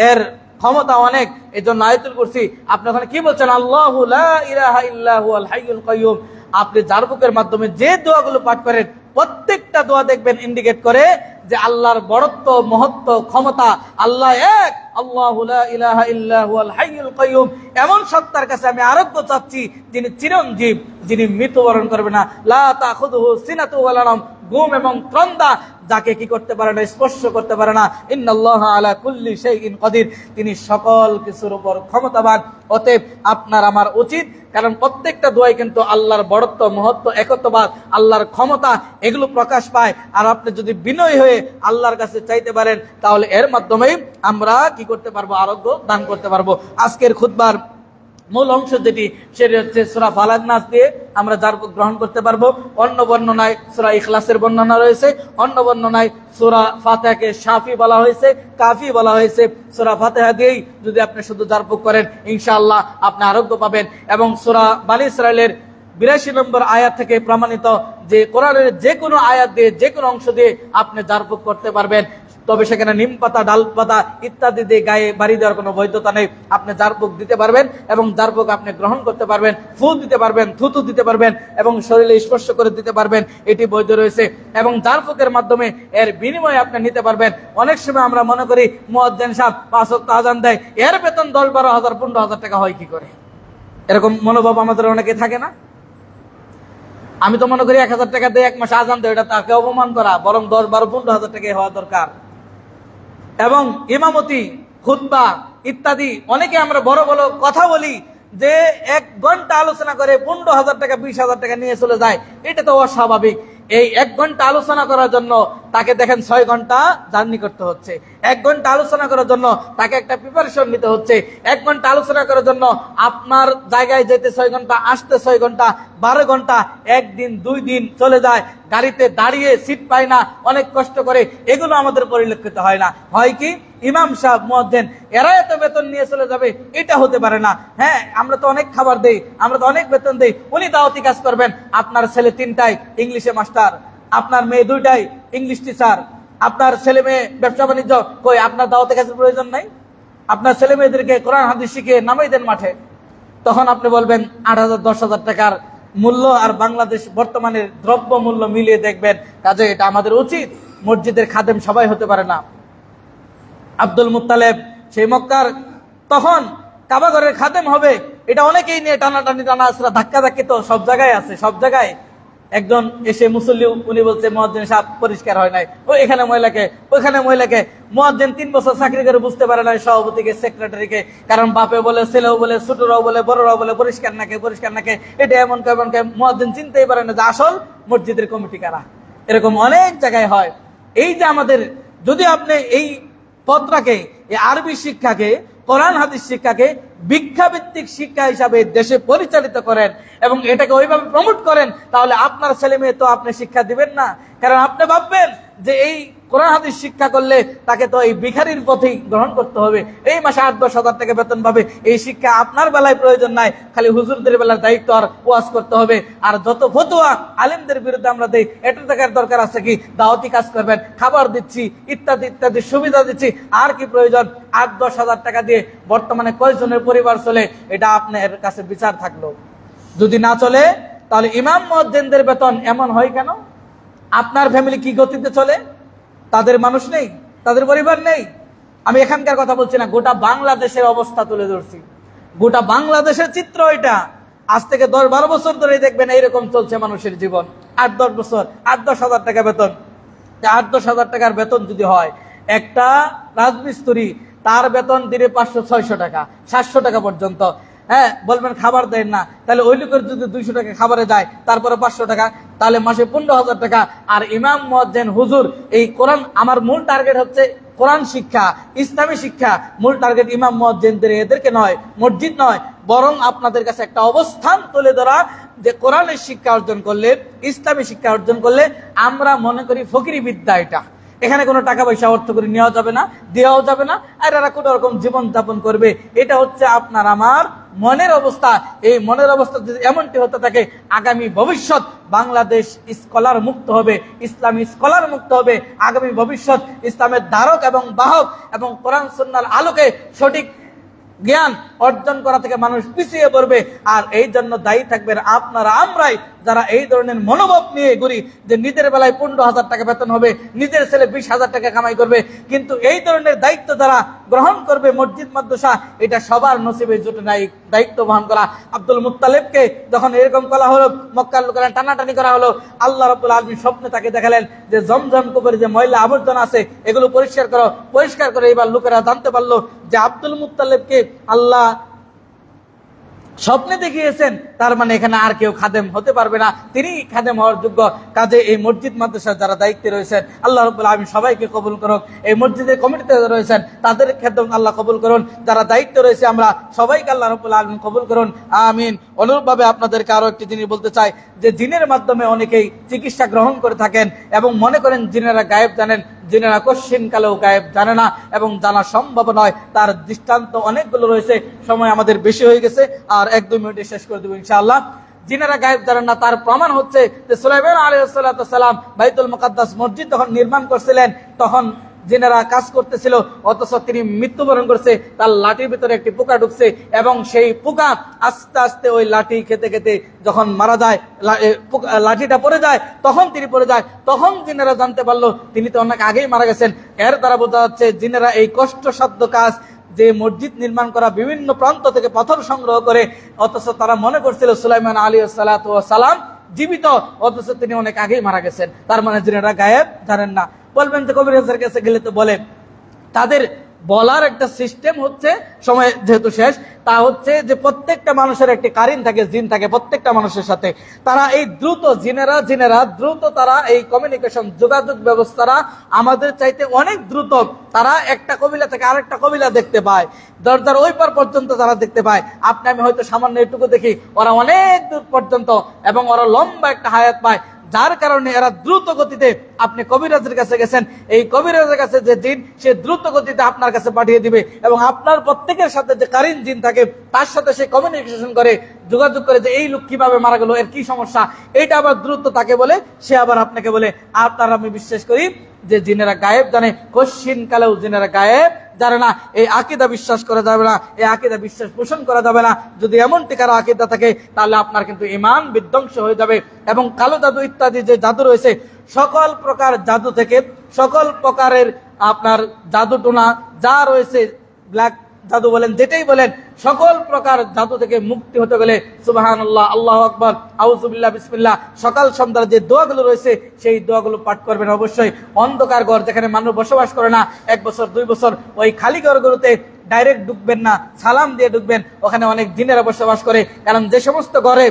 এর ক্ষমতা অনেক। এই জন্য আয়াতুল কুরসি আপনি ওখানে কি বলছেন? আল্লাহু লা ইলাহা ইল্লা হুয়াল হাইয়ুল কাইয়ুম। আপনি ঝাড়ফুঁকের মাধ্যমে যে দোয়াগুলো পাঠ করেন, প্রত্যেকটা দোয়া দেখবেন ইন্ডিকেট করে যে আল্লাহর বড়ত্ব, মহত্ব, ক্ষমতা। আল্লাহ এক, আল্লাহু লা ইলাহা ইল্লা হুয়াল হাইয়ুল কাইয়ুম। এমন সত্তার কাছে আমি আরোগ্য চাচ্ছি যিনি চিরঞ্জীব, যিনি মৃত্যুবরণ করবে না। লা তাখুযুহু সিনাতু ওয়ালা নাওম, ঘুম এবং ত্রন্দা যাকে কি করতে পারে না, স্পর্শ করতে পারে না। ইন্নাল্লাহা আলা কুল্লি শাইইন কাদির, তিনি সকল কিছুর উপর ক্ষমতাবান। অতএব আপনার আমার উচিত, কারণ প্রত্যেকটা দোয়াই কিন্তু আল্লাহর বড়ত্ব, মহত্ব, একত্ববাদ, আল্লাহর ক্ষমতা এগুলো প্রকাশ পায়। আর আপনি যদি বিনয়ী হয়ে আল্লাহর কাছে চাইতে পারেন, তাহলে এর মাধ্যমেই আমরা কি করতে পারবো? আরোগ্য দান করতে পারবো। আজকের খুতবার মূল অংশ যেটি, সেটি হচ্ছে সূরা ফালাক নাস দিয়ে আমরা ঝাড়ফুঁক গ্রহণ করতে পারবো। অন্য বর্ণনায় সূরা ইখলাসের বর্ণনা রয়েছে, অন্য বর্ণনায় সূরা ফাতিহাকে শাফি বলা হয়েছে, কাফি বলা হয়েছে। সূরা ফাতিহা দিয়েই যদি আপনি শুধু ঝাড়ফুঁক করেন, ইনশাআল্লাহ আপনি আরোগ্য পাবেন। এবং সূরা বনী ইসরাঈলের 82 নম্বর আয়াত থেকে প্রমাণিত যে কোরআনের যে কোনো আয়াত দিয়ে, যে কোনো অংশ দিয়ে আপনি ঝাড়ফুঁক করতে পারবেন। তবে সেখানে নিম পাতা, ডাল পাতা ইত্যাদি দিয়ে গায়ে বাড়ি দেওয়ার কোনো বৈধতা নেই। আপনি ঝাড়ফুঁক দিতে পারবেন এবং ঝাড়ফুঁক আপনি গ্রহণ করতে পারবেন, ফুল দিতে পারবেন, থুতু দিতে পারবেন এবং শরীরে স্পর্শ করে দিতে পারবেন, এটি বৈধ রয়েছে। এবং ঝাড়ফুঁকের মাধ্যমে এর বিনিময়ে আপনি নিতে পারবেন। অনেক সময় আমরা মনে করি মুয়াজ্জিন সাহেব 5 ওয়াক্ত আযান দেয়, এর বেতন 10-12 হাজার 15 হাজার টাকা হয় কি করে? এরকম মনোভাব আমাদের অনেকে থাকে না? আমি তো মনে করি 1000 টাকা দিয়ে 1 মাস আযান দেয়, এটা তাকে অপমান করা, বরং 10-12-15 হাজার টাকা হওয়া দরকার। এবং ইমামতি, খুতবা ইত্যাদি অনেকে আমরা বড় বড় কথা বলি যে 1 ঘন্টা আলোচনা করে 15,000 টাকা 20,000 টাকা নিয়ে চলে যায়, এটা তো অস্বাভাবিক। এই 1 ঘন্টা আলোচনা করার জন্য তাকে দেখেন 6 ঘন্টা জার্নি করতে হচ্ছে। 1 ঘন্টা আলোচনা করার জন্য তাকে একটা প্রিপারেশন নিতে হচ্ছে। 1 ঘন্টা আলোচনা করার জন্য আপনার জায়গায় যেতে 6 ঘন্টা, আসতে 6 ঘন্টা, 12 ঘন্টা, 1 দিন 2 দিন চলে যায়, গাড়িতে দাঁড়িয়ে সিট পায় না, অনেক কষ্ট করে। এগুলো আমাদের পরিলক্ষিত হয় না। হয় কি, ইমাম সাহেব, মুয়াজ্জিন এরা এত বেতন নিয়ে চলে যাবে, এটা হতে পারে না। হ্যাঁ, আমরা তো অনেক খাবার দেই, আমরা তো অনেক বেতন দেই, উনি দাওয়াতি কাজ করবেন। আপনার ছেলে 3টাই ইংলিশে মাস্টার, আপনার মেয়ে 2টাই ইংলিশ টিচার, আপনার ছেলে মেয়ে ব্যবসা বাণিজ্য, কই আপনার দাওয়াতি কাজের প্রয়োজন নাই? আপনার ছেলে মেয়েদেরকে কোরআন হাদিস শিখিয়ে নামাই দেন মাঠে। তখন আপনি বলবেন 8,000 10,000 টাকার মূল্য আর বাংলাদেশ বর্তমানের দ্রব্য মূল্য মিলিয়ে দেখবেন, কাজে এটা আমাদের উচিত। মসজিদের খাদেম সবাই হতে পারে না। আব্দুল মুত্তালেব সেই মক্কার তখন কাবাঘরের খাদেম হবে, এটা অনেকেই নিয়ে টানাটানি, টানা আসরা, ধাক্কা ধাক্কি তো সব জায়গায় আছে। সব জায়গায় একজন এসে মুসল্লি, উনি বলছে মুয়াজ্জিন সাহেব পরিষ্কার হয় নাই, ওই এখানে মহিলাকে, ওইখানে মহিলাকে। মুয়াজ্জিন 3 বছর চাকরি করে বুঝতে পারে না সভাপতিকে, সেক্রেটারিকে, কারণ বাপে বলে, ছেলেও বলে, ছোটরাও বলে, বড়রাও বলে পরিষ্কার নাকে, পরিষ্কার নাকে, এটা এমন কেমন। মুয়াজ্জিন চিনতেই পারে না যে আসল মসজিদের কমিটি কারা। এরকম অনেক জায়গায় হয়। এই যে আমাদের, যদি আপনি এই পত্রাকে, এই আরবি শিক্ষাকে, কোরআন হাদিস শিক্ষাকে ভিক্ষাভিত্তিক শিক্ষা হিসাবে দেশে পরিচালিত করেন এবং এটাকে ওইভাবে প্রমোট করেন, তাহলে আপনার ছেলে মেয়ে তো আপনি শিক্ষা দিবেন না। কারণ আপনি ভাববেন যে এই কোরআন হাদিস শিক্ষা করলে তাকে তো এই ভিখারির পথেই গ্রহণ করতে হবে, এই মাসে 8-10 হাজার টাকা বেতন পাবে। এই শিক্ষা আপনার বেলায় প্রয়োজন নাই, খালি হুজুরদের বেলার দায়িত্ব আর ওয়াজ করতে হবে। আর যত ফতোয়া আলেমদের বিরুদ্ধে আমরা দেই, এটা দেখার দরকার আছে কি? দাওয়াতি কাজ করবেন, খাবার দিচ্ছি, ইত্যাদি ইত্যাদি সুবিধা দিচ্ছি, আর কি প্রয়োজন? 8-10 হাজার টাকা দিয়ে বর্তমানে কয়জনের পরিবার চলে, এটা আপনার কাছে বিচার থাকলো। যদি না চলে, তাহলে ইমাম মুয়াজ্জিনদের বেতন এমন হয় কেন? আপনার ফ্যামিলি কি গতিতে চলে? তাদের মানুষ নেই, তাদের পরিবার নেই। আমি এখানকার কথা বলছি না, গোটা বাংলাদেশের অবস্থা তুলে ধরছি। গোটা বাংলাদেশের চিত্র এটা। আজ থেকে 10-12 বছর ধরে দেখবেন এইরকম চলছে মানুষের জীবন। 8-10 বছর, 8-10 হাজার টাকা বেতন। 8-10 হাজার টাকার বেতন যদি হয়, একটা রাজমিস্ত্রি তার বেতন দিনে 500-600 টাকা, 700 টাকা পর্যন্ত। হ্যাঁ, বলবেন খাবার দেন না, তাহলে ওই লোকের যদি 200 টাকা খাবারে যায়, তারপরে 500 টাকা, তাহলে মাসে 15,000 টাকা। আর ইমাম মুয়াজ্জিন হুজুর, এই কোরআন, আমার মূল টার্গেট হচ্ছে কোরআন শিক্ষা, ইসলামী শিক্ষা। মূল টার্গেট ইমাম মুয়াজ্জিনদের, এদেরকে নয়, মসজিদ নয়, বরং আপনাদের কাছে একটা অবস্থান তুলে ধরা যে কোরআনের শিক্ষা অর্জন করলে, ইসলামী শিক্ষা অর্জন করলে আমরা মনে করি ফকিরি বিদ্যা এটা। এখানে কোনো টাকা পয়সা অর্থ করে নেওয়া যাবে না, দেওয়াও যাবে না, আর এরা কোনো রকম জীবন যাপন করবে। এটা হচ্ছে আপনার আমার মনের অবস্থা। এই মনের অবস্থা যদি এমনটি হতে থাকে, আগামী ভবিষ্যৎ বাংলাদেশ স্কলার মুক্ত হবে, ইসলামী স্কলার মুক্ত হবে। আগামী ভবিষ্যৎ ইসলামের ধারক এবং বাহক এবং কোরআন সুন্নাহর আলোকে সঠিক জ্ঞান অর্জন করা থেকে মানুষ পিছিয়ে পড়বে। আর এই জন্য দায়ী থাকবেন আপনারা, আমরাই, যারা এই ধরনের মনোভাব নিয়ে ঘুরি যে নিজের বেলায় 15,000 টাকা বেতন হবে, নিজের ছেলে 20,000 টাকা কামাই করবে। কিন্তু এই ধরনের দায়িত্ব যারা গ্রহণ করবে, মসজিদ মাদ্রাসা, এটা সবার নসিবে জুটে নাই দায়িত্ব বহন করা। আব্দুল মুত্তালিবকে যখন এরকম করা হলো, মক্কার লোকেরা টানাটানি করা হলো, আল্লাহ রাব্বুল আলামিন স্বপ্নে তাকে দেখালেন যে জমজম কূপের যে ময়লা আবর্জনা আছে, এগুলো পরিষ্কার করো। পরিষ্কার করে এবার লোকেরা জানতে পারলো যে আব্দুল মুত্তালিবকে আল্লাহ স্বপ্নে দেখিয়েছেন, তার মানে এখানে আর কেউ খাদেম হতে পারবে না, তিনি খাদেম হওয়ার যোগ্য। কাজে এই মসজিদ মাদ্রাসার যারা দায়িত্বে রয়েছেন, আল্লাহ রাব্বুল আলামিন সবাইকে কবুল করুন। এই মসজিদের কমিটিতে রয়েছেন, তাদের খেদমত আল্লাহ কবুল করুন। যারা দায়িত্ব রয়েছে, আমরা সবাইকে আল্লাহ রাব্বুল আলামিন কবুল করুন, আমিন। অনুরূপভাবে আপনাদেরকে আরো একটি জিনিস বলতে চাই যে জিনের মাধ্যমে অনেকেই চিকিৎসা গ্রহণ করে থাকেন এবং মনে করেন জিনেরা গায়েব জানেন। জিনেরা কোশ্চিন কালেও গায়েব জানে না এবং জানা সম্ভব নয়। তার দৃষ্টান্ত অনেকগুলো রয়েছে, সময় আমাদের বেশি হয়ে গেছে, আর 1-2 মিনিটে শেষ করে দেবো ইনশাআল্লাহ। জিনেরা গায়েব জানেন না, তার প্রমাণ হচ্ছে যে সুলাইমান আলাইহিস সালাম বাইতুল মুকাদ্দাস মসজিদ যখন নির্মাণ করছিলেন, তখন জিনেরা কাজ করতেছিল, অথচ তিনি মৃত্যুবরণ করছে। তার লাঠির ভিতরে একটি পোকা ঢুকছে এবং সেই পোকা আস্তে আস্তে ওই লাঠি খেতে খেতে যখন মারা যায়, লাঠিটা পড়ে যায়, তখন তিনি পড়ে যায়। তখন জিনেরা জানতে পারলো তিনি তো অনেক আগেই মারা গেছেন। এর দ্বারা বোঝা যাচ্ছে জিনেরা এই কষ্টসাধ্য কাজ, যে মসজিদ নির্মাণ করা, বিভিন্ন প্রান্ত থেকে পাথর সংগ্রহ করে, অথচ তারা মনে করছিল সুলাইমান আলাইহিস সালাম জীবিত, অথচ তিনি অনেক আগেই মারা গেছেন। তার মানে জিনেরা গায়েব জানেন না। বলবেন যে কবিরাজের কাছে গেলে তো বলে তাদের বলার একটা সিস্টেম হচ্ছে, সময় যেহেতু শেষ, তা হচ্ছে যে প্রত্যেকটা মানুষের একটি কারিন থাকে, জিন থাকে প্রত্যেকটা মানুষের সাথে। তারা এই দ্রুত জিনেরা দ্রুত তারা এই কমিউনিকেশন যোগাযোগ ব্যবস্থারা আমাদের চাইতে অনেক দ্রুত। তারা একটা কবিলা থেকে আরেকটা কবিলা দেখতে পায়, দরজার ওই পার পর্যন্ত তারা দেখতে পায়। আপনি আমি হয়তো সামান্য এটুকু দেখি, ওরা অনেক দূর পর্যন্ত, এবং ওরা লম্বা একটা হায়াত পায়, যার কারণে এরা দ্রুত গতিতে, আপনি কবিরাজের কাছে গেছেন, এই কবিরাজের কাছে যে জিন সে দ্রুত গতিতে আপনার কাছে পাঠিয়ে দিবে, এবং আপনার প্রত্যেকের সাথে যে কারিন জিন থাকে তার সাথে সে কমিউনিকেশন করে, যোগাযোগ করে যে এই লোক কিভাবে মারা গেল, এর কি সমস্যা, এইটা আবার দ্রুত তাকে বলে, সে আবার আপনাকে বলে। আপনার আমি বিশ্বাস করি যে জিনেরা গায়েব জানে, কশ্চিন কালেও জিনেরা গায়েব জানে না। এই আকীদা বিশ্বাস করা যাবে না, এই আকীদা বিশ্বাস পোষণ করা যাবে না। যদি এমনটি কারো আকীদা থাকে তাহলে আপনার কিন্তু ঈমান বিধ্বংস হয়ে যাবে। এবং কালো জাদু ইত্যাদি যে জাদু রয়েছে, সকল প্রকার জাদু থেকে, সকল প্রকারের আপনার জাদুটোনা যা রয়েছে, ব্ল্যাক জাদু বলেন, যেটাই বলেন, সকল প্রকার জাদু থেকে মুক্তি হতে গেলে সুবহানাল্লাহ, আল্লাহু আকবার, আউযুবিল্লাহ, বিসমিল্লাহ, সকাল সন্ধ্যার যে দোয়াগুলো রয়েছে সেই দোয়াগুলো পাঠ করবেন অবশ্যই। অন্ধকার ঘর যেখানে মানুষ বসবাস করে না, 1 বছর 2 বছর, ওই খালি ঘরগুলোতে ডাইরেক্ট ঢুকবেন না, সালাম দিয়ে ঢুকবেন। ওখানে অনেক জিনেরা বসবাস করে, কারণ যে সমস্ত ঘরে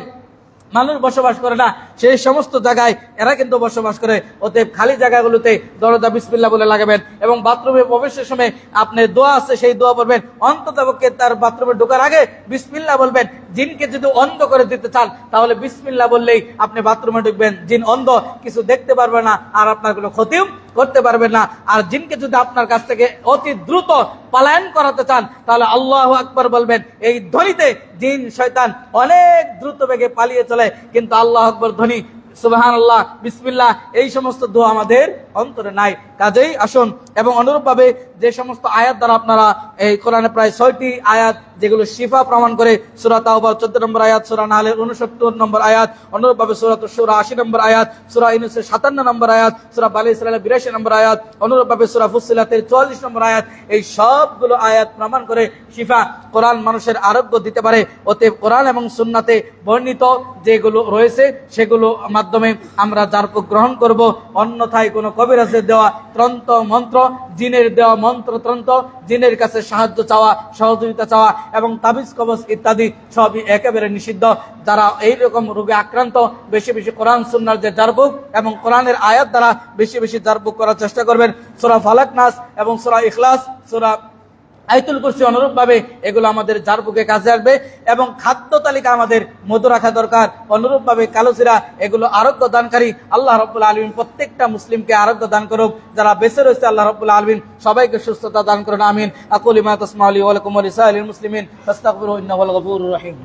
মানুষ বসবাস করে না সেই সমস্ত জায়গায় এরা কিন্তু বসবাস করে। অতএব খালি জায়গাগুলোতে দরজা বিসমিল্লাহ বলে লাগাবেন, এবং বাথরুমে প্রবেশের সময় আপনি দোয়া আছে সেই দোয়া বলবেন। অন্ততপক্ষে তার বাথরুমে ঢোকার আগে বিসমিল্লাহ বলবেন। জিনকে যদি অন্ধ করে দিতে চান তাহলে বিসমিল্লাহ বললেই আপনি বাথরুমে ঢুকবেন। জিন অন্ধ, কিছু দেখতে পারবে না, আর আপনার কোনো ক্ষতিও করতে পারবেন না। আর জিনকে যদি আপনার কাছ থেকে অতি দ্রুত পলায়ন করাতে চান তাহলে আল্লাহু আকবার বলবেন। এই ধ্বনিতে জিন শয়তান অনেক দ্রুত বেগে পালিয়ে চলে, কিন্তু আল্লাহু আকবার ধ্বনি, সুবহানাল্লাহ, বিসমিল্লাহ, এই সমস্ত দোয়া আমাদের অন্তরে নাই। কাজেই আসুন, এবং অনুরূপভাবে যে সমস্ত আয়াত দ্বারা আপনারা এই কোরআনে প্রায় 6টি আয়াত যেগুলো শিফা প্রমাণ করে, সূরা তাওবার 14 নম্বর আয়াত, সূরা নাহলের 69 নম্বর আয়াত, অনুরূপভাবে সূরাতুশ শুরা 80 নম্বর আয়াত, সূরা ইউনূসের 57 নম্বর আয়াত, সূরা বানী ইসরাঈলের 82 নম্বর আয়াত, অনুরূপভাবে সূরা ফুসসিলাতের 44 নম্বর আয়াত, এই সবগুলো আয়াত প্রমাণ করে শিফা, কোরআন মানুষের আরোগ্য দিতে পারে। অতএব কোরআন এবং সুন্নাতে বর্ণিত যেগুলো রয়েছে সেগুলো মাধ্যমে আমরা জারফুক গ্রহণ করব। অন্যথায় কোনো কবিরাজের দেওয়া তন্ত্র মন্ত্র, জিনের দেওয়া মন্ত্র তন্ত্র, জিনের কাছে সাহায্য চাওয়া, সহযোগিতা চাওয়া এবং তাবিজ কবজ ইত্যাদি সবই একেবারে নিষিদ্ধ। যারা এইরকম রোগে আক্রান্ত, বেশি বেশি কোরআন সুন্নাহর যে জারফুক এবং কোরআনের আয়াত দ্বারা বেশি বেশি জারফুক করার চেষ্টা করবেন। সূরা ফালাক, নাস এবং সূরা ইখলাস, সূরা আয়াতুল কুরসি, অনুরূপভাবে এগুলো আমাদের জারফুকে কাজে আসবে। এবং খাদ্য তালিকা আমাদের মধু রাখা দরকার। অনুরূপভাবে কালোজিরা, এগুলো আরোগ্য দানকারী। আল্লাহ রাব্বুল আলামিন প্রত্যেকটা মুসলিমকে আরোগ্য দান করুক। যারা বেঁচে রয়েছে আল্লাহ রাব্বুল আলামিন সবাইকে সুস্থতা দান করুন, আমিন। আকুলু মা তাসমাউন ওয়া লাকুম ওয়া লিসাইরিল মুসলিমিন ফাস্তাগফিরুহু ইন্নাহু হুয়াল গফুরুর রহিম।